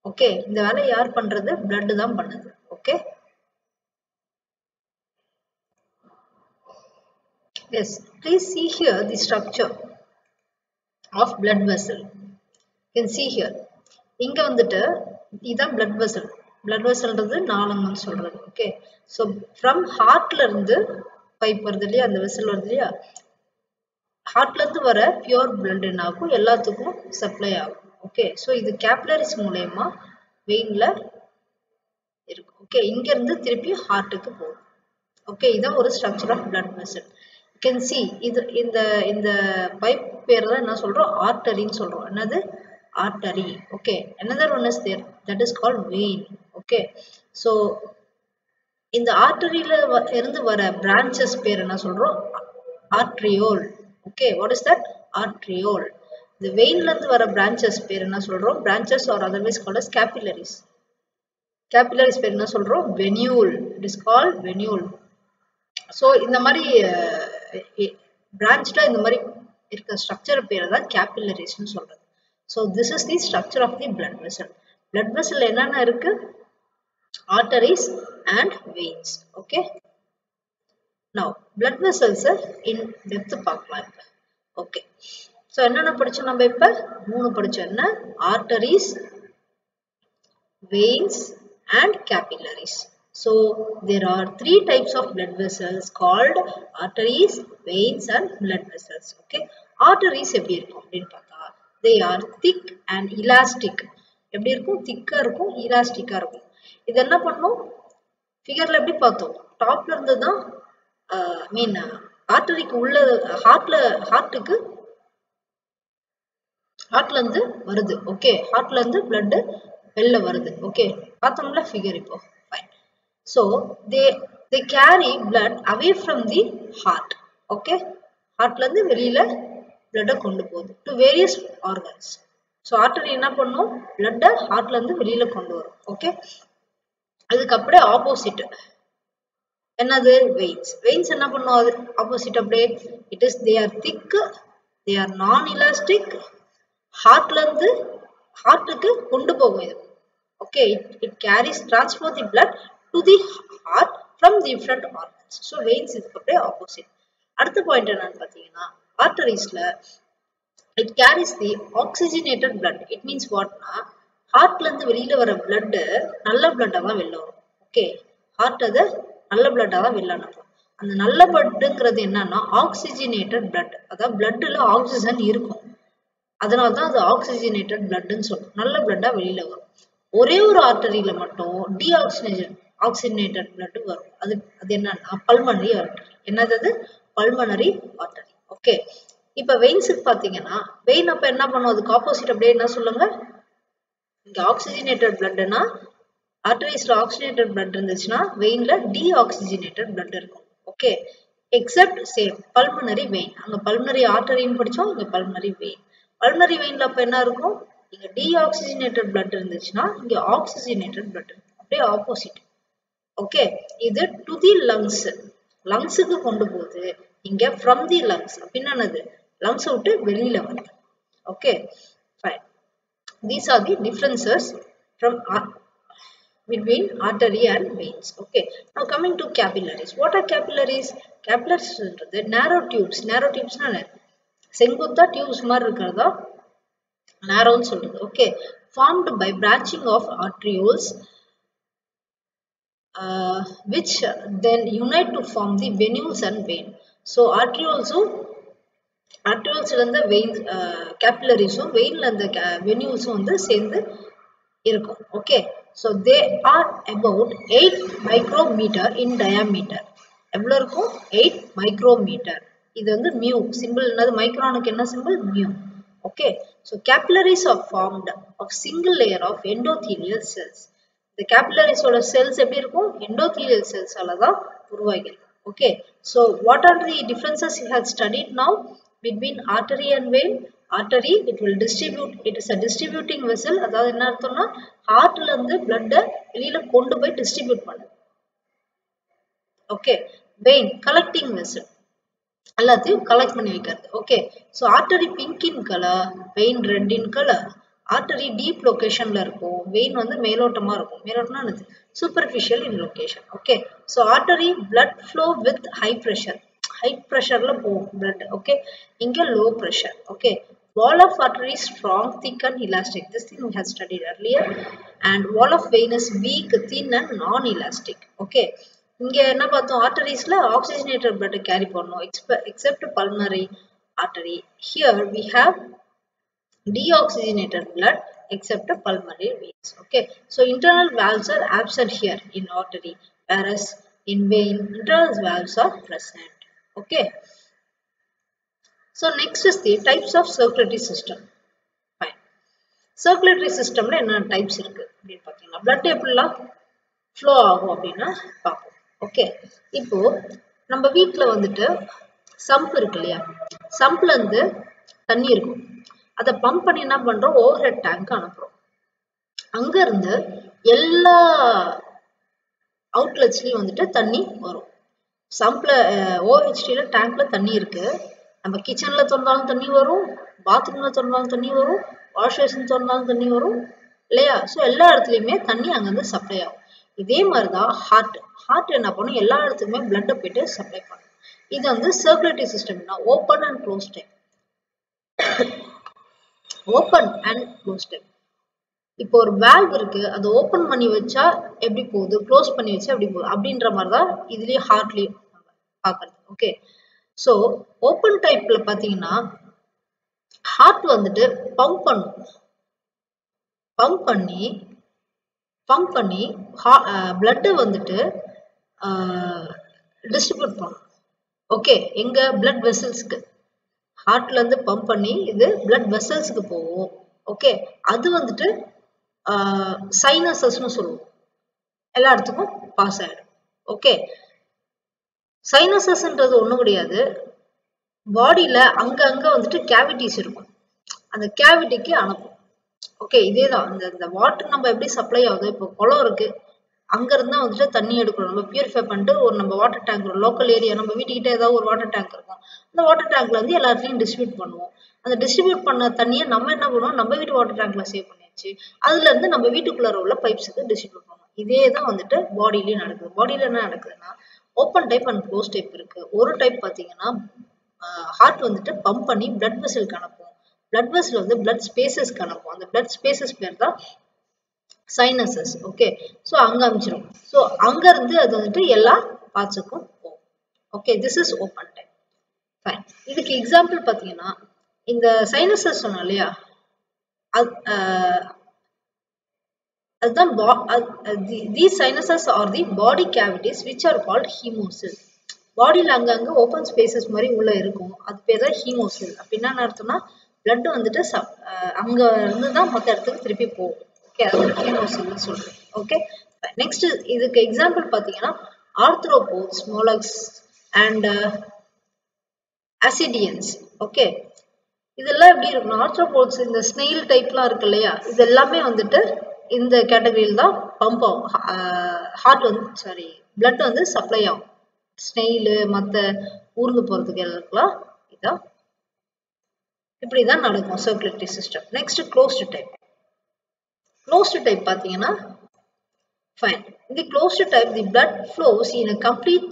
ஓகே, இந்த வேலையை யார் பண்றது? பிளட் தான் பண்ணுது. Okay, yes, please see here the structure. of blood vessel. You can see here. இங்க வந்துட்டு இதான் blood vessel. blood vesselன்றது நாளங்கன்னு சொல்றது. ஓகே. So from heartல இருந்து பைப் வருது இல்லையா, அந்த வெசல் வருது இல்லையா, ஹார்ட்ல இருந்து வர பியூர் பிளட் என்ன ஆகும், எல்லாத்துக்கும் சப்ளை ஆகும். ஓகே. ஸோ இது கேப்லரிஸ் மூலயமா வெயின்ல இருக்கும். ஓகே. இங்க இருந்து திருப்பி ஹார்ட்டுக்கு போகும். ஓகே. இதான் ஒரு structure of blood vessel. You can see இது இந்த பைப் பேர் தான் என்ன சொல்றோம், ஆர்டரின்னு சொல்றோம். என்னது, artery. Okay. another one is there, that is called vein. Okay. So இந்த ஆர்டரியில இருந்து வர பிரான்ச்சஸ் பேர் என்ன சொல்றோம், arteriole. Okay. what is that, arteriole. இந்த வெயின்ல இருந்து வர பிரான்ச்சஸ் பேர் என்ன சொல்றோம், branches or otherwise called as capillaries. capillaries பேர் என்ன சொல்றோம், venule. it is called venule. So இந்த மாதிரி பிரான்ச்ல இந்த மாதிரி இருக்க ஸ்ட்ரக்சர் பேர் தான் கேபிலரிஸ்னு சொல்றது. So this is the structure of the blood vessel. Blood vessel என்னென்ன இருக்கு, arteries and veins. okay. now blood vessels in depth பார்க்கலாம் இப்ப. okay. ஸோ என்னென்ன படிச்சோம் நம்ம இப்ப, 3 படிச்சோம். என்ன, arteries, veins and capillaries. So there are 3 types of blood vessels called arteries, veins and blood vessels. Okay. arteries எப்படி இருக்கும் அப்படின்னு பார்த்தா, they are thick and elastic. எப்படி இருக்கும், திக்கா இருக்கும், elastic-ஆ இருக்கும். இது என்ன பண்ணும், ஃபிகர்ல எப்படி பார்த்தோம், டாப்ல இருந்து தான் மீன் ஆர்டரிக்கு உள்ள ஹார்ட்ல இருந்து வருது. ஓகே. ஹார்ட்ல இருந்து பிளட் வெளில வருது. ஓகே. பார்த்தோம்ல ஃபிகர் இப்போ. Fine. So they carry blood away from the heart. Okay. ஹார்ட்ல இருந்து வெளியில பிளட்டை கொண்டு போகுது to various organs. So artery என்ன பண்ணும், பிளட்டை ஹார்ட்ல இருந்து வெளியில கொண்டு வரும். ஓகே. அதுக்கு அப்படியே ஆப்போசிட் என்னது, வெயின்ஸ். வெயின்ஸ் என்ன பண்ணும், அது ஆப்போசிட் அப்படியே, it is they are thick, they are non elastic. ஹார்ட்ல இருந்து ஹார்ட்டுக்கு கொண்டு போகும் இது. Okay. It carries transport the blood to the heart from different organs. So veins இதுக்கு அப்படியே ஆப்போசிட். அடுத்த பாயிண்ட் என்னன்னு பார்த்தீங்கன்னா, ஆர்டரிஸ்ல it carries the oxygenated blood. It means வாட்னா, ஹார்ட்ல இருந்து வெளியில வர பிளட் நல்ல பிளட்டா தான் வெளில வரும். ஓகே. ஹார்ட் அது நல்ல பிளட்டா தான் வெளில அனுப்பும். அந்த நல்ல பிளட்ங்கிறது என்னன்னா ஆக்சிஜனேட்டட் பிளட். அதாவது பிளட்ல ஆக்சிஜன் இருக்கும், அதனால்தான் அது ஆக்சிஜனேட்டட் பிளட்னு சொல்றோம். நல்ல பிளட்டா வெளியில வரும். ஒரே ஒரு ஆர்டரியில மட்டும் ஆக்சிஜனேட்டட் பிளட் வரும். அது என்னன்னா பல்மனரி ஆர்டரி. என்னது அது, பல்மனரி ஆர்டரி. ஓகே. இப்ப வெயின்ஸுக்கு பாத்தீங்கன்னா, வெயின் அப்ப என்ன பண்ணும், அதுக்கு ஆப்போசிட் அப்படியே என்ன சொல்லுங்க, இங்க ஆக்சிஜனேட்டட் பிளட்னா ஆர்டரிஸ்ல ஆக்சிஜனேட்டட் பிளட் இருந்துச்சுன்னா வெயின்ல டீஆக்சிஜனேட்டட் பிளட் இருக்கும். Okay. Except same pulmonary vein. அங்க பல்மனரி ஆர்டரின்னு படிச்சோம், இங்க பல்மனரி வெயின். பல்மனரி வெயின்ல அப்ப என்ன இருக்கும், இங்க டீஆக்சிஜனேட்டட் பிளட் இருந்துச்சுன்னா இங்க ஆக்சிஜனேட்டட் பிளட் இருக்கும். அப்படியே ஆப்போசிட். ஓகே. இது டு தி லங்ஸ், லங்ஸுக்கு கொண்டு போகுது. இங்க ஃப்ரம் தி லங்ஸ் பின்னானது லங்ஸ் விட்டு வெளியில வருது. Okay. Fine. These are the differences from between artery and veins. Okay. Now coming to capillaries. What are capillaries? Capillaries is narrow tubes. Narrow tubes na செங்குத்தா tubes மாதிரி இருக்கிறதா narrowன்னு சொல்றது. Okay. Formed by branching of arterioles, which then unite to form the venules and vein. So arterioles இருந்த veins, capillaries-உம் vein-ல இருந்த venules-உம் வந்து சேர்ந்து இருக்கும். Okay. So they are about 8 micrometer in diameter. எவ்வளவு இருக்கும், 8 micrometer. இது வந்து மியூ சிம்பிள். என்னது, மைக்ரானுக்கு என்ன simple, mu. Okay. So capillaries are formed of single layer of endothelial cells. இந்த capillaries ஓட cells எப்படி இருக்கும், endothelial cells ஆல தான் உருவாகிறது. Okay. So what are the differences you have studied now between artery and vein? Artery, it will distribute, it is a distributing vessel. அதாவது என்ன அர்த்தம்னா ஹார்ட்ல இருந்து blood வெளியில கொண்டு போய் டிஸ்ட்ரிபியூட் பண்ணுது. ஓகே. vein, collecting vessel, எல்லாத்தையும் கலெக்ட் பண்ணி வைக்கிறது. Okay. So artery pink in colour, vein red in colour. Artery deep லொகேஷன்ல இருக்கும், வெயின் வந்து மேலோட்டமா இருக்கும். மேலோட்டம்னா என்னது, superficial in location. Okay. So artery blood flow with high pressure, high ப்ரெஷர்ல போகும் பிளட். ஓகே. இங்க low pressure. Okay. Wall of artery is strong, thick and elastic. This thing we have studied earlier. And wall of vein is weak, thin and non-elastic. Okay. இங்க என்ன பார்த்தோம், arteriesல oxygenated blood carry பண்ணோம் except pulmonary artery. Here we have deoxygenated blood except pulmonary veins. Okay, so internal valves are absent here in artery, whereas in vein internal valves are present. Okay, so next is the types of circulatory system. Fine. Circulatory system la enna types irukku அப்படினு பாத்தீங்கன்னா blood எப்படிலாம் flow ஆகும் அப்படினா பாப்போம். Okay, இப்போ நம்ம வீட்ல வந்துட்டு சம்ப் இருக்கு இல்லையா, சம்ப்ல இருந்து தண்ணி இருக்கும், அதை பம்ப் பண்ணி என்ன பண்றோம், ஓவர் ஹெட் டேங்க் அனுப்புறோம். அங்க இருந்து எல்லா அவுட்லெட்ஸ்லயும் வந்துட்டு தண்ணி வரும். சம்ப்ல ஓஹெச்டில டேங்க்ல தண்ணி இருக்கு, நம்ம கிச்சன்ல திறந்தாலும் தண்ணி வரும், பாத்ரூம்ல திறந்தாலும் தண்ணி வரும், வாஷ் பேசின் திறந்தாலும் தண்ணி வரும் இல்லையா. ஸோ எல்லா இடத்துலயுமே தண்ணி அங்கிருந்து சப்ளை ஆகும். இதே மாதிரிதான் ஹார்ட் என்ன பண்ணும், எல்லா இடத்துக்குமே பிளட்டை போயிட்டு சப்ளை பண்ணும். இது வந்து சர்க்குலேட்டரி சிஸ்டம்னா open and close type. Open and close type. இப்போ ஒரு வால்வ் இருக்கு, அதை ஓப்பன் பண்ணி வச்சா எப்படி போகுது, க்ளோஸ் பண்ணி வச்சா எப்படி போகுது அப்படின்ற மாதிரிதான் இதுலயும் ஹார்ட்லயும் பாக்குறது. ஓகே, ஸோ ஓப்பன் டைப்ல பாத்தீங்கன்னா ஹார்ட் வந்துட்டு பம்ப் பண்ணி பிளட் வந்துட்டு டிஸ்ட்ரிபியூட் பண்ணும். ஓகே, எங்க பிளட் வெசல்ஸ்க்கு, ஹார்ட்ல இருந்து பம்ப் பண்ணி இது பிளட் வெசல்ஸ்க்கு போகும். ஓகே, அது வந்துட்டு சைனசஸ்னு சொல்லுவோம், எல்லா இடத்துக்கும் பாஸ் ஆயிடும். ஓகே, சைனசஸ்ன்றது ஒண்ணும் கிடையாது, பாடியில அங்க வந்துட்டு கேவிட்டிஸ் இருக்கும், அந்த கேவிட்டிக்கு அனுப்பும். ஓகே, இதேதான் இந்த வாட்டர் நம்ம எப்படி சப்ளை ஆகுது, இப்போ குளம் இருக்கு, அங்க இருந்தா வந்துட்டு தண்ணி எடுக்கணும், நம்ம பியூரிஃபை பண்ணிட்டு ஒரு நம்ம வாட்டர் டேங்க், லோக்கல் ஏரியா, நம்ம வீட்டுக்கிட்ட ஏதாவது ஒரு வாட்டர் டேங்க் இருக்கும், அந்த வாட்டர் டேங்க்ல வந்து எல்லாத்துலயும் டிஸ்ட்ரிபியூட் பண்ணுவோம். அந்த டிஸ்ட்ரிபியூட் பண்ண தண்ணியை நம்ம என்ன பண்ணுவோம், நம்ம வீட்டு வாட்டர் டேங்க்ல சேவ் பண்ணியாச்சு, அதுல இருந்து நம்ம வீட்டுக்குள்ள உள்ள பைப்ஸுக்கு டிஸ்ட்ரிபியூட் பண்ணுவோம். இதேதான் வந்துட்டு பாடியிலயும் நடக்குது. பாடியில என்ன நடக்குதுன்னா open type and close type இருக்கு. ஒரு டைப் பாத்தீங்கன்னா ஹார்ட் வந்துட்டு பம்ப் பண்ணி பிளட் வெசலுக்கு அனுப்பும், பிளட் வெசல் வந்து பிளட் ஸ்பேசஸ்க்கு அனுப்பும், அந்த பிளட் ஸ்பேசஸ் பேர் தான் சைனசஸ். ஓகே, ஸோ அங்க அமைச்சிரும், ஸோ அங்க இருந்து அது வந்துட்டு எல்லா பார்ட்ஸுக்கும் போகும். Okay, this is open type. Fine. இதுக்கு எக்ஸாம்பிள் பாத்தீங்கன்னா இந்த சைனசஸ் சொன்னோம் இல்லையா, அதுதான் these sinuses are the body cavities which are called hemocoel. பாடியில அங்கங்க ஓப்பன் ஸ்பேசஸ் மாதிரி உள்ள இருக்கும், அது பேர் தான் ஹீமோசில். அப்படின்னா என்ன அர்த்தம்னா பிளட் வந்துட்டு அங்க இருந்து தான் மற்ற இடத்துக்கு திருப்பி போகும். ஓகே, அது ஹீமோசில்னு சொல்றோம். ஓகே, நெக்ஸ்ட் இதுக்கு எக்ஸாம்பிள் பாத்தீங்கன்னா ஆர்த்ரோபோட்ஸ், மொலக்ஸ் அண்ட் அசிடியன்ஸ். ஓகே, இதெல்லாம் எப்படி இருக்குன்னா ஆர்த்ரோபோட்ஸ், இந்த ஸ்னெயில் டைப்லாம் இருக்கு இல்லையா, இது எல்லாமே வந்துட்டு இந்த கேட்டகரியில் தான் பம்ப் ஆகும், ஹார்ட் வந்து பிளட் வந்து சப்ளை ஆகும். ஸ்னெயிலு மற்ற ஊர்ந்து போறதுக்கு எல்லாம் இதான் இப்படிதான் நடக்கும் circulatory system. Next closed type. Closed type பாத்தீங்கன்னா fine. In the closed type, the blood flows in a complete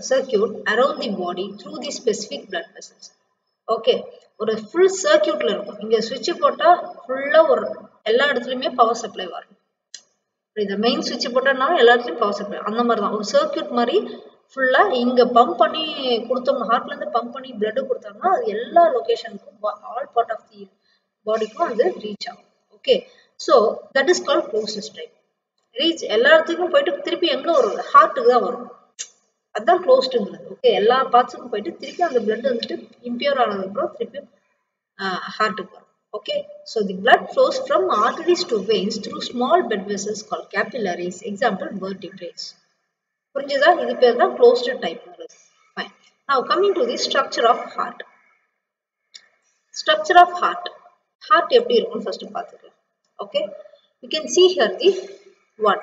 circuit around the body through the specific blood vessels. Okay, ஒரு full circuitல இருக்கும். இங்க switch போட்டா ஃபுல்லா ஒரு எல்லா இடத்துலயுமே பவர் சப்ளை வரும். இந்த மெயின் switch போட்டோம்னா எல்லா இடத்துலயும் பவர் சப்ளை, அந்த மாதிரி தான் ஒரு சர்க்கியூட் மாதிரி ஃபுல்லா இங்க பம்ப் பண்ணி கொடுத்தோம்னா, ஹார்ட்ல இருந்து பம்ப் பண்ணி பிளட் கொடுத்தோம்னா அது எல்லா லொகேஷனுக்கும், ஆல் பார்ட் ஆஃப் தி பாடிக்கும் அது ரீச் ஆகும். Okay, so that is called closed type. Reach எல்லா இடத்துக்கும் போயிட்டு திருப்பி எங்க வரும், ஹார்ட்டுக்கு தான் வரும், அதுதான் க்ளோஸ்டுங்கிறது. ஓகே, எல்லா பார்ட்ஸுக்கும் போயிட்டு திருப்பி அந்த பிளட் வந்துட்டு இம்பியூர் ஆனதுக்கப்புறம் திருப்பி ஹார்ட்டுக்கு வரும். Okay, so the blood flows from arteries to veins through small blood vessels called capillaries. Example, vertebrates. புரிஞ்சுதா? இது பேர் தான் closed type. Fine. Now coming to the structure of heart. Structure of heart. Heart எப்படி இருக்கும் first பார்த்துக்கலாம். Okay, you can see here the what?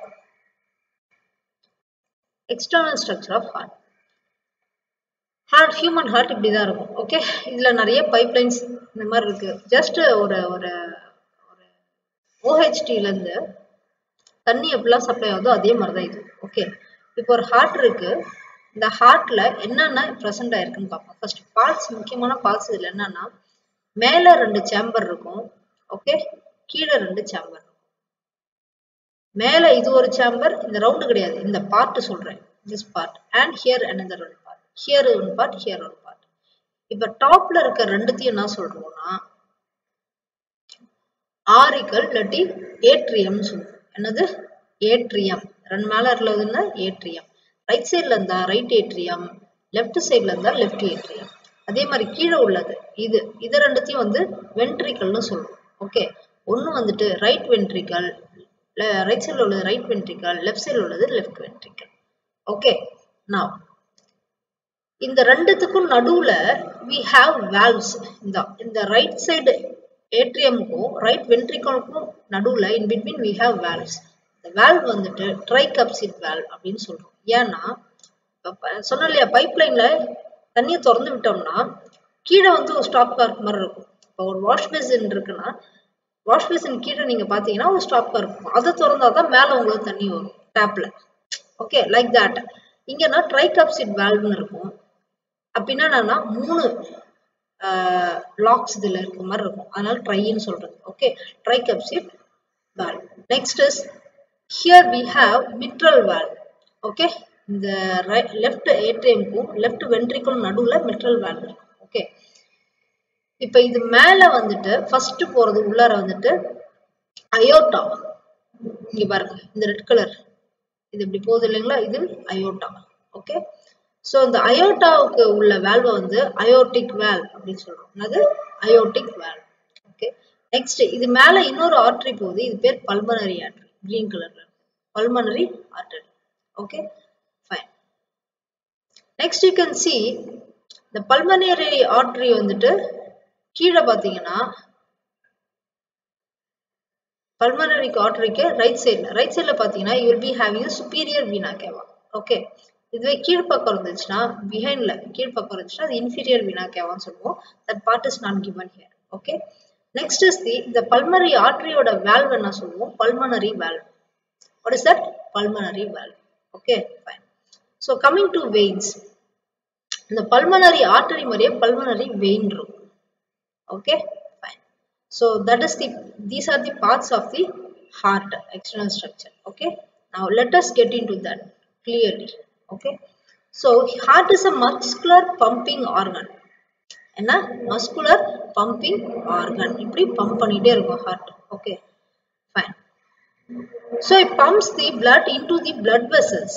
External structure of heart. Heart, human heart இப்படி தான் இருக்கும். ஓகே, இதுல நிறைய பைப்லைன்ஸ் இந்த மாதிரி இருக்கு. ஜஸ்ட் ஒரு OHTல இருந்து தண்ணி எப்படிலாம் சப்ளை ஆகுதோ அதே மாதிரி தான் இது. ஓகே, இப்போ ஒரு ஹார்ட் இருக்கு, இந்த ஹார்ட்ல என்னென்ன ப்ரெசென்ட் ஆயிருக்குன்னு பார்ப்போம். ஃபர்ஸ்ட் பார்ட்ஸ், முக்கியமான பார்ட்ஸ் இதுல என்னன்னா மேல 2 சேம்பர் இருக்கும். ஓகே, கீழே 2 சேம்பர். மேல இது ஒரு சேம்பர், இந்த ரவுண்ட் கிடையாது, இந்த பார்ட் சொல்றேன், this part and here another one part, here one part, here one part. இப்ப டாப்ல இருக்க ரெண்டுத்தையும் என்ன சொல்றோம்னா ஆரிக்கல் இல்லாட்டி ஏட்ரியம் சொல்றோம். என்னது? ஏட்ரியம். ரெண்டு மேல உள்ளதுன்னா ஏட்ரியம். ரைட் சைட்ல இருந்தா ரைட் ஏட்ரியம், லெஃப்ட் சைட்ல இருந்தா லெஃப்ட் ஏட்ரியம். அதே மாதிரி கீழே உள்ளது இது ரெண்டுத்தையும் வந்து வென்ட்ரிக்கல்னு சொல்றோம். ஓகே, ஒன்னு வந்துட்டு ரைட் வென்ட்ரிக்கல், ரைட் சைட்ல உள்ளது ரைட் வென்ட்ரிக்கல், லெஃப்ட் சைட்ல உள்ளது லெஃப்ட் வென்ட்ரிக்கல். ஓகே, நவ் இந்த ரெண்டுத்துக்கும் நடுவுல we have valves. இந்த ரைட் சைடு ஏட்ரியமுக்கும் ரைட் வென்ட்ரிக்கலுக்கும் நடுவுல in between we have valves. இந்த வால்வ் வந்துட்டு ட்ரைகப்சிட் வால்வ் அப்படின்னு சொல்றோம். ஏன்னா சொன்ன இல்லையா, பைப்லைன்ல தண்ணியை திறந்து விட்டோம்னா கீழே வந்து ஒரு ஸ்டாப் கார்க் மாதிரி இருக்கும். இப்போ ஒரு வாஷ் பேசின் இருக்குன்னா வாஷ் பேசின் கீழே நீங்க பாத்தீங்கன்னா ஒரு ஸ்டாப் கார்க் இருக்கும். அதை திறந்தாதான் மேல உங்களுக்கு தண்ணி வரும் டேப்ல. Okay, like that. இங்கன்னா ட்ரைகப்சிட் வால்வ்னு இருக்கும். அப்படின்னா என்னன்னா 3 லாக்ஸ் இதுல இருக்க மாதிரி இருக்கும், அதனால ட்ரைன்னு சொல்றது. Okay, tricuspid valve. Next is here we have mitral valve. Okay, இந்த லெஃப்ட் ஏட்ரியமுக்கும் லெஃப்ட் வென்ட்ரிக்கல் நடுவுல மிட்ரல் வால்வ் இருக்கும். ஓகே, இப்போ இது மேல வந்துட்டு ஃபர்ஸ்ட் போறது உள்ளார வந்துட்டு அயோட்டா. இங்க பாருங்க, இந்த ரெட் கலர் இது இப்படி போகுது இல்லைங்களா, இது அயோட்டா. ஓகே, சோ இந்த அயோட்டாவுக்கு உள்ள வால்வை வந்து அயோட்டிக் வால்வ் அப்படின்னு சொல்றோம். அது அயோட்டிக் வால்வ். ஓகே, நெக்ஸ்ட் இது மேல இன்னொரு ஆர்டரி போகுது, இது பேர் பல்மனரி ஆர்டரி, கிரீன் கலர்ல pulmonary artery. Okay, fine. Next you can see the pulmonary artery வந்துட்டு கீழே பாத்தீங்கன்னா pulmonary arteryக்கு ரைட் சைடுல பாத்தீங்கன்னா you will be having a superior vena cava. Okay, இதுவே கீழ்ப்பக்கம் இருந்துச்சுன்னா பிஹைண்ட்ல கீழ்ப்பக்கம் இருந்துச்சுன்னா அது inferior vena cavaன்னு சொல்லுவோம். that part is not given here. Okay, next is the pulmonary artery ஓட valve என்ன சொல்லுவோம்? pulmonary valve. What is that? Pulmonary valve. Okay, fine. So coming to veins, இந்த pulmonary artery மாதிரியே pulmonary vein இருக்கும். Okay, fine. So that is these are the parts of the heart, external structure. Okay, now let us get into that clearly. Okay, so heart is a muscular pumping organ. என்ன? muscular pumping organ. இப்படி pump பண்ணிட்டே இருக்கும் heart. Okay, fine. So it pumps the blood into the blood vessels.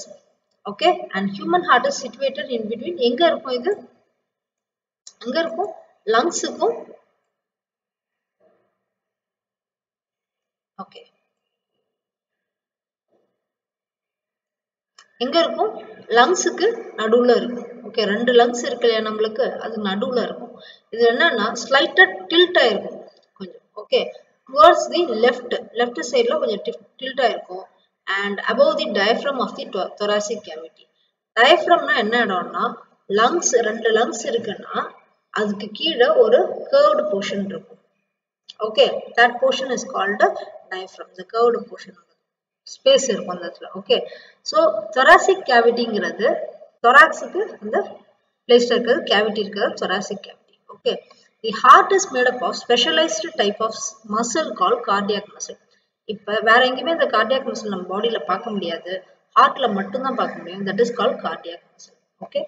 Okay, and human heart is situated in between. எங்க இருக்கும் இது? எங்க இருக்கும்? லங்ஸுக்கும் okay, எங்க இருக்கும்? லங்ஸுக்கு நடுவுல இருக்கும். ஓகே, 2 லங்ஸ் இருக்கு இல்லையா நம்மளுக்கு, அது நடுவுல இருக்கும். இது என்னன்னா ஸ்லைட்டட் டில்ட் ஆயிருக்கும் கொஞ்சம். ஓகே, டுவர்ட்ஸ் தி லெஃப்ட் சைடுல கொஞ்சம் டில்ட் ஆயிருக்கும். And above the diaphragm of the thoracic cavity. டயப்ரம்னா என்ன இடம்னா, லங்ஸ் 2 லங்ஸ் இருக்குன்னா அதுக்கு கீழே ஒரு curved portion இருக்கும். Okay, that portion is called the diaphragm, the curved portion. Space இருக்கும் அந்த இடத்துல. ஓகே, ஸோ thoracic cavityங்கிறது thoraxக்கு அந்த பிளேஸ்ல இருக்கிறது, கேவிட்டி இருக்கிறது thoracic cavity. Okay, the heart is made up of specialized type of muscle called cardiac muscle. இப்ப வேற எங்கேயுமே இந்த cardiac muscle நம்ம பாடியில பார்க்க முடியாது, ஹார்ட்ல மட்டும்தான் பார்க்க முடியும். that is called cardiac muscle. Okay,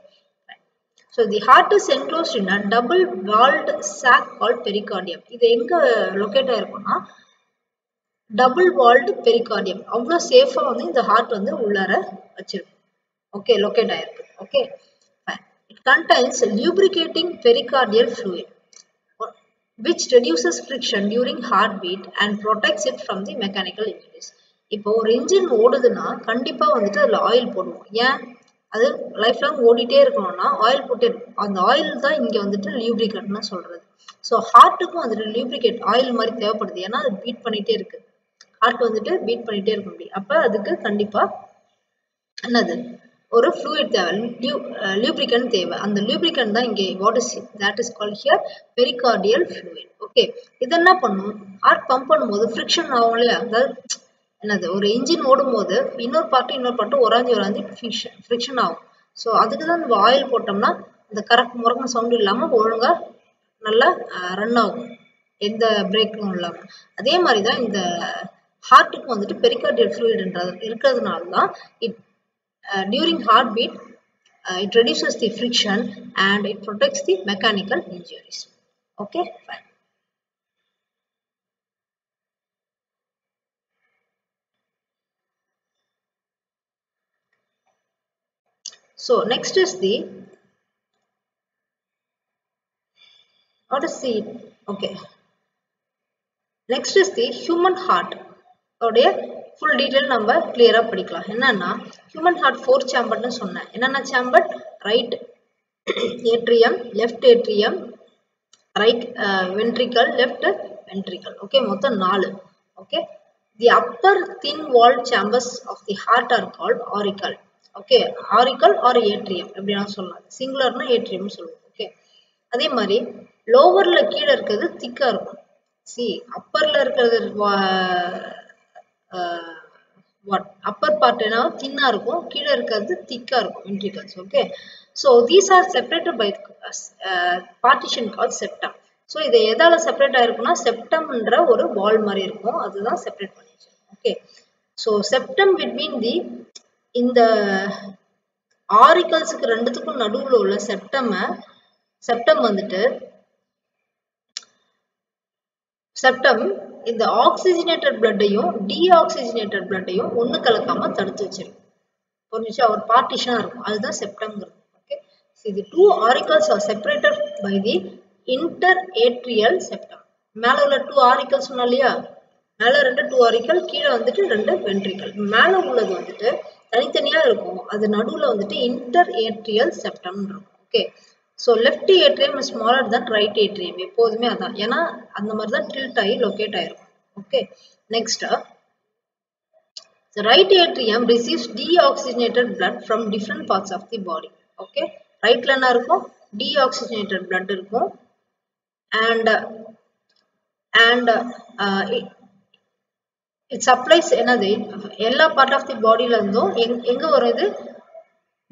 so the heart is enclosed in a double walled sac called pericardium. இது எங்க லொகேட் ஆயிருக்கும்னா டபுள் வால்டு பெரிகார்டியம். அவ்வளோ சேஃபா வந்து இந்த ஹார்ட் வந்து உள்ளார வச்சிருக்கும். ஓகே, லொகேட் ஆயிருக்கு. Okay, it contains lubricating pericardial fluid which reduces friction during heartbeat and protects it from the mechanical injuries. இப்போ ஒரு இன்ஜின் ஓடுதுன்னா கண்டிப்பா வந்துட்டு அதுல ஆயில் போடுவோம். ஏன்? அது லைஃப் லாங் ஓடிட்டே இருக்கணும்னா ஆயில் போட்டே இருக்கும். அந்த ஆயில் தான் இங்க வந்துட்டு லியூப்ரிகன்ட்னு சொல்றது. ஸோ ஹார்ட்டுக்கும் வந்துட்டு லியூப்ரிகேட் ஆயில் மாதிரி தேவைப்படுது. ஏன்னா அது பீட் பண்ணிட்டே இருக்கு, ஹார்ட் வந்துட்டு பீட் பண்ணிட்டே இருக்க முடியும். அப்ப அதுக்கு கண்டிப்பா என்னது ஒரு fluid தேவை, lubricant தேவை. அந்த lubricant தான் இங்கே what is that is called here pericardial fluid. Okay, இது என்ன பண்ணும்? ஹார்ட் பம்ப் பண்ணும்போது ஃப்ரிக்ஷன் ஆகும் இல்லையா, அதாவது என்னது ஒரு இன்ஜின் ஓடும் போது இன்னொரு பார்ட்டு உராஞ்சி ஃப்ரிக்ஷன் ஆகும். ஸோ அதுக்கு தான் நம்ம ஆயில் போட்டோம்னா அந்த கரெக்ட் முறையான சவுண்ட் இல்லாம ஒழுங்கா நல்லா ரன் ஆகும், எந்த பிரேக்கும் இல்லாமல். அதே மாதிரி தான் இந்த ஹார்ட்டுக்கு வந்துட்டு பெரிகார்டியல் ஃப்ளூயிட்ன்றது இருக்கிறதுனால தான் during heart beat it reduces the friction and it protects the mechanical injuries. Okay, fine. So next is the okay. Next is the human heart. ஓடைய full detail நம்ம clear படிக்கலாம். என்னன்னா human heart 4 chamber னு சொன்னேன். என்னென்ன chamber? Right atrium, left atrium, right ventricle, left ventricle. Okay, மொத்தம் 4. Okay, the upper thin walled chambers of the heart are called auricle. Okay, auricle or atrium எப்படினா சொல்லலாம். சிங்குலர்னா atrium சொல்லுவோம். Okay, அதே மாதிரி லோவர்ல கீழ இருக்கிறது திக்கா இருக்கும். See, upperல இருக்கிறது what upper part என்ன thinனா இருக்கும், கீழ இருக்கிறது திக்கா இருக்கும், ventricles. Okay, so these are separated by partition called septum. So இதை எதால செப்பரேட் ஆயிருக்கும்னா செப்டம்ன்ற ஒரு வால் மாதிரி இருக்கும், அதுதான் செப்பரேட் பண்ணி வச்சிருக்கோம். Okay, so septum between the இந்த ஆரிக்கல்ஸ்க்கு ரெண்டுத்துக்கும் நடுவுல உள்ள செப்டம் வந்துட்டு செப்டம் இந்த ஆக்சிஜனேட்டட் பிளட்டையும் டீஆக்சிஜனேட்டட் பிளட்டையும் ஒண்ணு கலக்காம தடுத்து வச்சிருக்கும். புரிஞ்சுச்சா? ஒரு பார்ட்டிஷனா இருக்கும், அதுதான் செப்டம்ங்கிறது. Okay, see the two auricles are separated by the interatrial septum. மேல உள்ள 2 auricles சொன்னா இல்லையா, மேல 2 auricle, கீழ வந்துட்டு 2 ventricle. மேல உள்ளது வந்துட்டு தனித்தனியா இருக்கும், அது நடுவுல வந்துட்டு interatrial septum இருக்கும். Okay, so left atrium is smaller than right atrium. எப்போதுமே அதான், ஏன்னா அந்த மாதிரி தான் tilt ஆகி locate ஆயிருக்கும். Okay, next the right atrium receives deoxygenated blood from different parts of the body. Okay, rightல என்ன இருக்கும், deoxygenated blood இருக்கும், and it supplies என்னது எல்லா பார்ட் ஆஃப் தி பாடியில இருந்தும் எங்க வரும், இது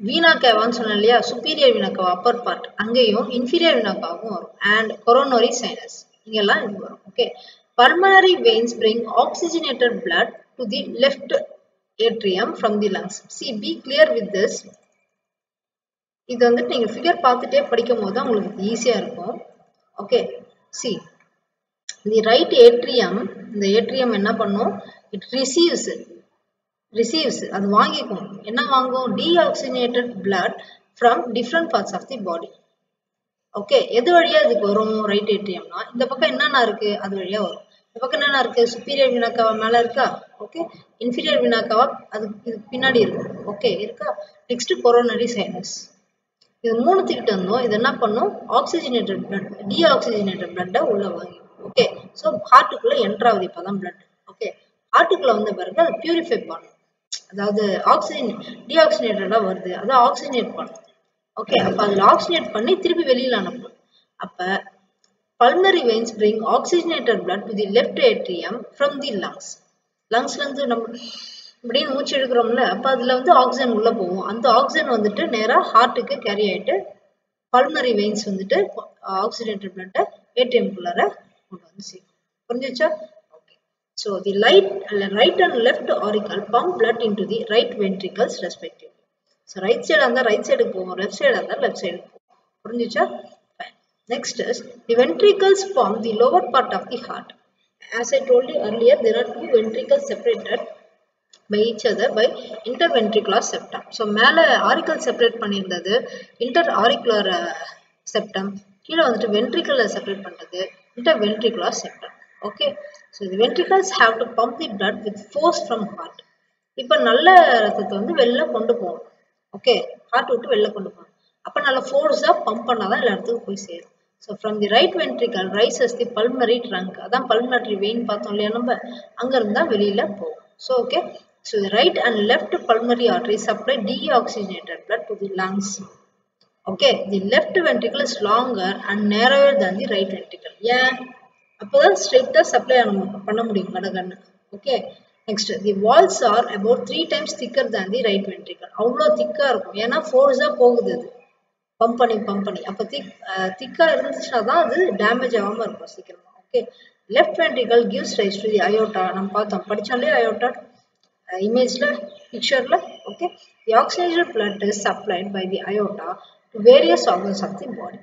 வீனா கேவான்னு சொன்னேன் இல்லையா, சுப்பீரியர் வீனா கேவா அப்பர் பார்ட், அங்கேயும் இன்ஃபீரியர் வீனா கேவாவும் வரும், அண்ட் கொரோனரி சைனஸ் இங்கெல்லாம் இது வரும். Okay, pulmonary veins bring oxygenated blood to the left atrium from the lungs. See, be clear with this. இது வந்துட்டு நீங்க ஃபிகர் பார்த்துட்டே படிக்கும் போது தான் உங்களுக்கு ஈஸியா இருக்கும். Okay, see the right atrium, இந்த ஏட்ரியம் என்ன பண்ணும், it receives அது வாங்கிக்கும், என்ன வாங்கும், deoxygenated blood from different parts of the body. Okay, எது வழியா இதுக்கு வரும், ரைட் ஏட்ரியம்னா இந்த பக்கம் என்னென்ன இருக்கு அது வழியா வரும். இந்த பக்கம் என்னென்ன இருக்கு, சுப்பீரியர் வீனா கேவா மேல இருக்கா, ஓகே, இன்ஃபீரியர் வீனா கேவா அதுக்கு பின்னாடி இருக்கும். ஓகே, இருக்கா. நெக்ஸ்ட் கொரோனரி சைனஸ், இது மூணுத்துக்கிட்ட இருந்தோம் இது என்ன பண்ணும், ஆக்சிஜனேட்டட் பிளட் டீஆக்சிஜனேட்டட் பிளட்டை உள்ள வாங்கிக்கும். ஓகே, ஸோ ஹார்ட்டுக்குள்ள என்ட்ராவது இப்பதான் பிளட். ஓகே, ஹார்ட்டுக்குள்ள வந்த பிறகு அதை பியூரிஃபை பண்ணும், அதாவது ஆக்சிஜன் டீஆக்சிஜனேட்டடா வருது, அதை ஆக்சிஜனேட் பண்ணும். ஓகே, அப்ப அதுல ஆக்சிஜனேட் பண்ணி திருப்பி வெளியில அனுப்பும். அப்ப pulmonary veins bring oxygenated blood to the left atrium from the lungs. லங்ஸ்ல இருந்து நம்ம இப்படின்னு மூச்சு எடுக்கிறோம்ல, அப்ப அதுல வந்து ஆக்சிஜன் உள்ள போகும், அந்த ஆக்சிஜன் வந்துட்டு நேரா ஹார்ட்டுக்கு கேரி ஆயிட்டு பல்மனரி வெயின்ஸ் வந்துட்டு ஆக்சிஜனேட்டட் பிளட்டை ஏடிஎம்குள்ளார கொண்டு வந்து சேர்க்கும். புரிஞ்சுச்சா? Okay, so the right and left auricle pump blood into the right ventricles respectively. So right சைடாக இருந்தால் ரைட் சைடுக்கு போகும், லெஃப்ட் சைடாக இருந்தால் லெஃப்ட் சைடுக்கு போகும். புரிஞ்சுச்சா? Next is the ventricles form the lower part of the heart. As I told you earlier, there are two ventricles separated by each other by interventricular septum. So மேல auricle separate பண்ணியிருந்தது interauricular septum, கீழே வந்துட்டு ventricle separate பண்ணது interventricular septum. Okay, so the ventricles have to pump the blood with force from heart. இப்போ நல்ல ரத்தத்தை வந்து வெளில கொண்டு போகணும். ஓகே, ஹார்ட் விட்டு வெளில கொண்டு போகணும், அப்போ நல்ல ஃபோர்ஸாக பம்ப் பண்ணாதான் எல்லா இடத்துக்கும் போய் சேரும். So from the right ventricle rises the pulmonary trunk, அதான் பல்மனரி வெயின் பார்த்தோம் இல்லையா நம்ம, அங்கேருந்து தான் வெளியில் போகும். So okay, so the right and left pulmonary artery supply deoxygenated blood to the lungs. Okay, the left ventricle is longer and narrower than the right ventricle. ஏன்? அப்போதான் ஸ்ட்ரெயிட்டாக சப்ளை பண்ண முடியும் கடகன்னு. Okay, next the walls are about 3 times thicker than the right ventricle. அவ்வளோ திக்கா இருக்கும், ஏன்னா ஃபோர்ஸா போகுது அது. பம்ப் பண்ணி அப்போ திக்கா இருந்துச்சுன்னா தான் அது டேமேஜ் ஆகாம இருக்கும் சீக்கிரமா. Okay, left ventricle gives rice to the aorta. நம்ம பார்த்தோம் படிச்சாலே அயோட்டா இமேஜ்ல பிக்சர்ல. Okay, the oxygenated blood is supplied by the aorta to various organs of the body.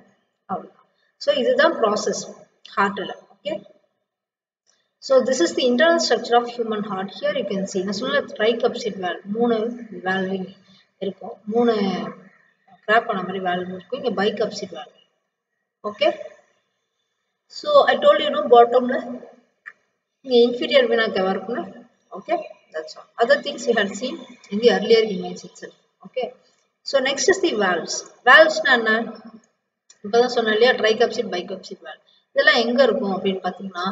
அவ்வளவுதான். ஸோ இதுதான் ப்ராசஸ் ஹார்ட்ல. Okay, so this is the internal structure of human heart. Here you can see நான் சொன்ன ட்ரைகப்சிட் valve, 3 வால்விங் இருக்கும், 3 graph பண்ண மாதிரி valve இருக்கும். இங்க bicuspid valve. Okay, so I told you பாட்டம்ல இங்க inferior vena cava இருக்குன்னு. Okay, that's all. Other things we had seen in the earlier image itself. Okay, so next is the valves. Valves na enna? இப்பதான் சொன்ன இல்லையா, ட்ரைகப்சிட் பைகப்சிட் valve. இதெல்லாம் எங்க இருக்கும் அப்படின்னு பாத்தீங்கன்னா,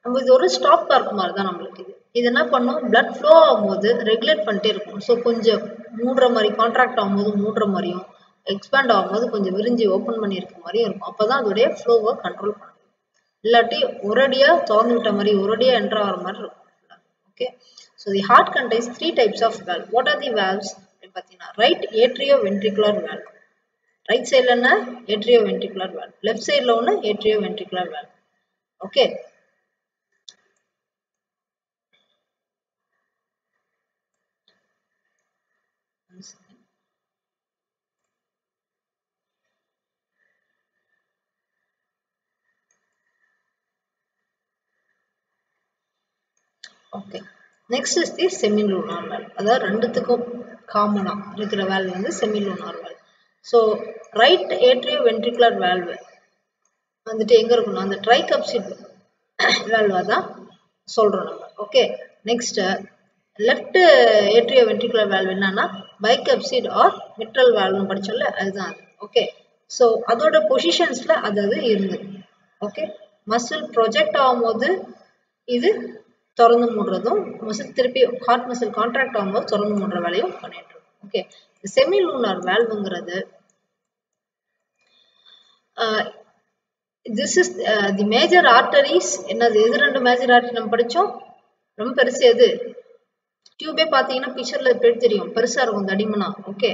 நம்ம இது ஒரு ஸ்டாப் பார்க் மாதிரி தான் நம்மளுக்கு. இது என்ன பண்ணும், பிளட் ஃப்ளோ ஆகும்போது ரெகுலேட் பண்ணிட்டே இருக்கும். ஸோ கொஞ்சம் மூடுற மாதிரி, கான்ட்ராக்ட் ஆகும்போது மூடுற மாதிரியும், எக்ஸ்பேண்ட் ஆகும்போது கொஞ்சம் விரிஞ்சு ஓப்பன் பண்ணி இருக்க மாதிரியும் இருக்கும். அப்பதான் அதோடைய ஃப்ளோவை கண்ட்ரோல் பண்ணும். இல்லாட்டி ஒரடியா திறந்து விட்ட மாதிரி, ஒரடியா என்டர் ஆகிற மாதிரி இருக்கும். Okay, so the heart contains 3 types of valve. What are the valves அப்படின்னு பார்த்தீங்கன்னா, ரைட் ஏட்ரியோ-வென்ட்ரிகுலர் வேல்வ். ரைட் சைடில் என்ன, ஏட்ரியோ-வென்ட்ரிகுலர் வேல்வ். லெஃப்ட் சைடில் ஒன்று atrio-ventricular valve. Okay, okay, next is the semilunar valve. அதாவது ரெண்டுத்துக்கும் காமனா இருக்கிற வேல்வ் வந்து semilunar valve. So right atrio-ventricular valve வந்துட்டு எங்க இருக்குன்னா, அந்த ட்ரைகப்சிட் வேல்வா தான் சொல்றோம் நம்ம. Okay, next left atrio-ventricular valve என்னன்னா பைகப்சிட் ஆர் மிட்ரல் வேல்வ்னு படிச்சோம்ல, அதுதான் அது. ஓகே, ஸோ அதோட பொசிஷன்ஸ்ல அது இருந்தது. ஓகே, மசில் ப்ரொஜெக்ட் ஆகும்போது இது திறந்து மூடுறதும், மசில் திருப்பி ஹார்ட் மசில் கான்ட்ராக்ட் ஆகும்போது திறந்து மூடுற வேலையும் பண்ணிட்டு இருக்கும். ஓகே, செமிலூனார் வேல்வ்ங்கிறது this is the major arteries. என்னது, எது ரெண்டு மேஜர் ஆர்டரி நம்ம படிச்சோம், ரொம்ப பெருசு எது, டியூபே பார்த்தீங்கன்னா பிக்சர்ல தெரியும், பெருசா இருக்கும் தடிமனா. ஓகே,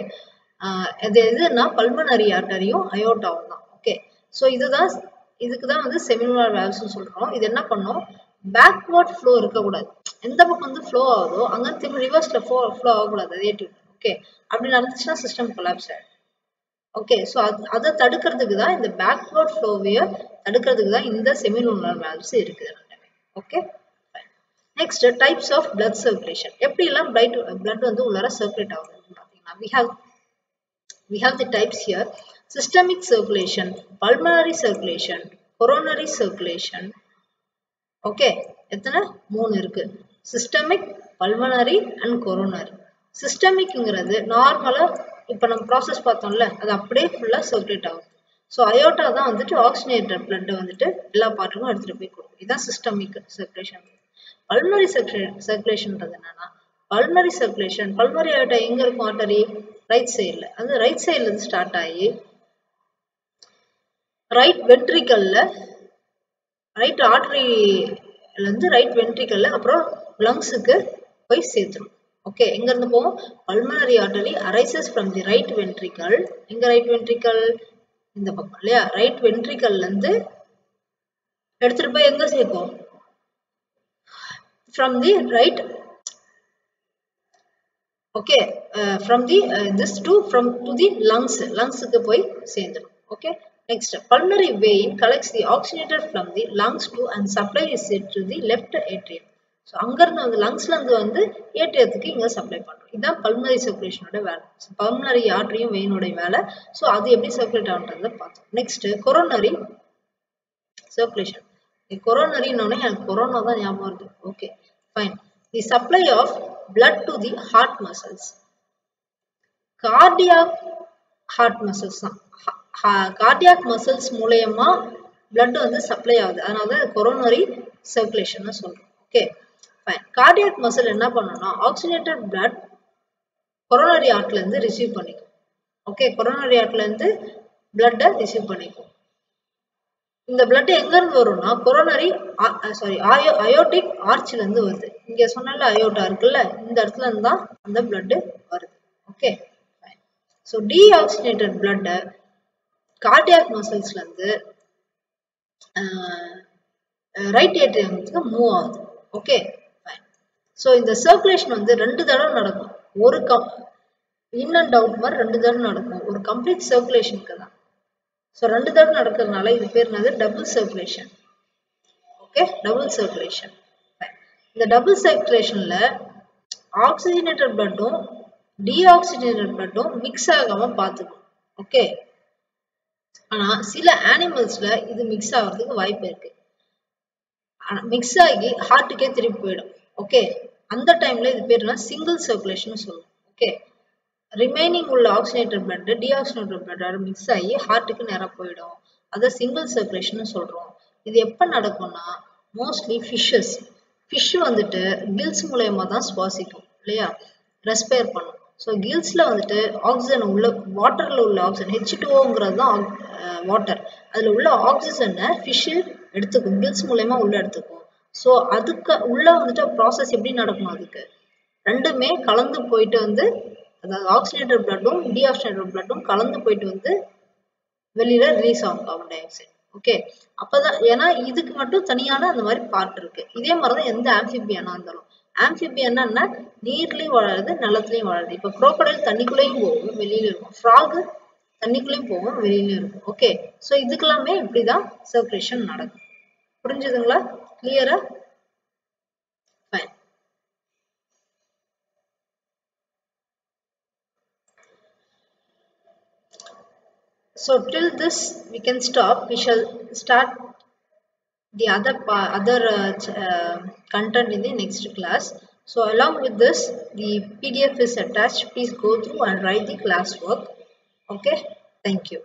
இது எதுன்னா பல்மனரி ஆர்டரியும் அயோட்டாவும் தான். ஓகே, ஸோ இதுக்கு தான் வந்து செமிலூனார் வேல்வ்ஸ்னு சொல்றோம். இது என்ன பண்ணும், பேக்வர்ட் ஃப்ளோ இருக்கக்கூடாது. எந்த பக்கம் வந்து ஃப்ளோ ஆகுதோ அங்கே திரும்ப ரிவர்ஸ்ல ஃப்ளோ ஆகக்கூடாது அதே டியூப். ஓகே, அப்படி நடந்துச்சுன்னா சிஸ்டம் கொலாப்ஸ் ஆயிடும். ஓகே, ஸோ அதை தடுக்கிறதுக்கு தான், இந்த பேக்வர்ட் ஃப்ளோவையை தடுக்கிறதுக்கு தான் இந்த செமிலூனார் வேல்வ்ஸ் இருக்குது. Okay, next types of blood circulation. எப்படிலாம் பிளட் வந்து உள்ளார சர்க்குலேட் ஆகுதுன்னு பார்த்தீங்கன்னா, we have the types here: systemic circulation, pulmonary circulation, coronary circulation. Okay, எத்தனை, 3 இருக்கு. Systemic, pulmonary and coronary. சிஸ்டமிக்ங்கிறது நார்மலா இப்போ நம்ம ப்ராசஸ் பார்த்தோம்ல, அது அப்படியே ஃபுல்லா சர்க்குலேட் ஆகும். ஸோ அயோட்டா தான் வந்துட்டு ஆக்சிஜனேட்டட் பிளட்டை வந்துட்டு எல்லா பார்ட்டுக்கும் எடுத்துட்டு போய் கொடுக்கும். இதுதான் சிஸ்டமிக் சர்க்குலேஷன். பல்மனரி சர்க்குலேஷன்ன்றது என்னன்னா, பல்மனரி சர்க்குலேஷன், பல்மனரி அயோட்டா எங்க இருக்கும், ஆர்டரி ரைட் சைடில். அது ரைட் சைட்ல இருந்து ஸ்டார்ட் ஆகி ரைட் வென்ட்ரிக்கல்ல, ரைட் ஆர்டரில இருந்து ரைட் வென்ட்ரிக்கல்ல அப்புறம் லங்ஸுக்கு போய் சேர்த்துரும். ஓகே, எங்க இருந்து போகும், pulmonary artery arises from the right ventricle. எங்க ரைட் வென்ட்ரிக்கல், இந்த பக்கம் இல்லையா, ரைட் வென்ட்ரிக்கல்ல இருந்து எடுத்துட்டு போய் எங்க சேர்க்கும், from the right. Okay, from the this to the லங்ஸுக்கு போய் சேர்ந்துடும். Okay, next, pulmonary vein collects the oxygenated from the lungs to and supplies it to the left atrium. So அங்க இருந்து வந்து லங்ஸ்ல இருந்து வந்து ஏட்ரியத்துக்கு இங்க சப்ளை பண்றோம். இதுதான் பல்மனரி சர்க்குலேஷனோட வேலை. பல்மனரி ஆர்டரியும் வெயினோட வேலை. ஸோ அது எப்படி சர்க்குலேட் ஆகுன்றதை பார்த்தோம். Next coronary circulation. கொரோனரின்னொன்னே எனக்கு கொரோனா தான் ஞாபகம் வருது. Okay, fine. The supply of blood to the heart muscles. Cardiac heart muscles தான், கார்டியாக் மசில்ஸ் மூலமா பிளட் வந்து சப்ளை ஆகுது. அதனால கொரோனரி சர்க்குலேஷன் சொல்றோம். Okay, fine. கார்டியாக் மசில் என்ன பண்ணணும்னா ஆக்சிஜனேட்டட் பிளட் கொரோனரி ஆர்ட்ல இருந்து ரிசீவ் பண்ணிக்கும். ஓகே, கொரோனரி ஆர்ட்ல இருந்து பிளட்டை ரிசீவ் பண்ணிக்கும். இந்த பிளட் எங்க இருந்து வரும்னா கொரோனரி அயோட்டிக் ஆர்ச்ல இருந்து வருது. இங்க சொன்னால அயோட்டா இருக்குல்ல, இந்த இடத்துல இருந்து தான் அந்த பிளட் வருது. Okay, fine. So deoxygenated blood cardiac மசில்ஸ்ல இருந்து ரைட் ஏட்ரியம்க்கு மூவ் ஆகுது. Okay fine. ஸோ இந்த சர்க்குலேஷன் வந்து 2 தடவை நடக்கும். ஒரு இன் அண்ட் அவுட் மாதிரி 2 தடவை நடக்கும் ஒரு கம்ப்ளீட் சர்க்குலேஷனுக்கு தான். ஸோ 2 தடவை நடக்கிறதுனால இது பேர் என்னது? Double circulation. Okay, double circulation. இந்த டபுள் சர்க்குலேஷன்ல ஆக்சிஜனேட்டட் பிளட்டும் டீஆக்சிஜனேட்டட் பிளட்டும் மிக்ஸ் ஆகாம பார்த்துக்கணும். ஓகே, ஆனா சில அனிமல்ஸ்ல இது மிக்ஸ் ஆகிறதுக்கு வாய்ப்பு இருக்கு. மிக்ஸ் ஆகி ஹார்ட்டுக்கே திருப்பி போயிடும். ஓகே, அந்த டைம்ல இது பேர் என்ன? சிங்கிள் சர்க்குலேஷன் சொல்லுவோம். ஓகே, ரிமைனிங் உள்ள oxygenated blood deoxygenated blood mix ஆகி ஹார்ட்டுக்கு நேரா போயிடும். அதை சிங்கிள் சர்க்குலேஷன் சொல்றோம். இது எப்ப நடக்கும்னா மோஸ்ட்லி ஃபிஷ் வந்துட்டு கில்ஸ் மூலயமா தான் சுவாசிக்கும் இல்லையா, ரெஸ்பயர் பண்ணும். ஸோ கில்ஸ்ல வந்துட்டு ஆக்சிஜன் உள்ள வாட்டர்ல உள்ள ஆக்சிஜன் H2O தான் வாட்டர். அதுல உள்ள ஆக்சிஜனை ஃபிஷ் எடுத்துக்கும், கில்ஸ் மூலயமா உள்ள எடுத்துக்கும். ஸோ அதுக்கு உள்ள வந்துட்டு ப்ராசஸ் எப்படி நடக்கும்? அதுக்கு ரெண்டுமே கலந்து போயிட்டு வந்து, அதாவது ஆக்சிஜனேட்டட் பிளட்டும் டீஆக்சிஜனேட்டட் பிளட்டும் கலந்து போயிட்டு வந்து வெளியில ரிலீஸ் ஆகும் கார்பன் டை ஆக்சைடு. ஓகே, அப்பதான், ஏன்னா இதுக்கு மட்டும் தனியான அந்த மாதிரி பார்ட் இருக்கு. இதே மாதிரிதான் எந்த ஆம்ஃபிபியானா இருந்தாலும். ஆம்ஃபிபியானா நீர்லயும் வாழறது, நிலத்துலயும் வாழறது. இப்ப குரோக்கடைல் தண்ணிக்குள்ளேயும் போகும், வெளியில இருக்கும். ஃப்ராக் தண்ணிக்குள்ளேயும் போகும், வெளியிலயும் இருக்கும். ஓகே, ஸோ இதுக்கெல்லாமே இப்படிதான் சர்க்குலேஷன் நடக்கும். புரிஞ்சுதுங்களா? கிளியரா? Fine. So till this we can stop. We shall start the other content in the next class. So along with this, the PDF is attached. Please go through and write the classwork. Okay, thank you.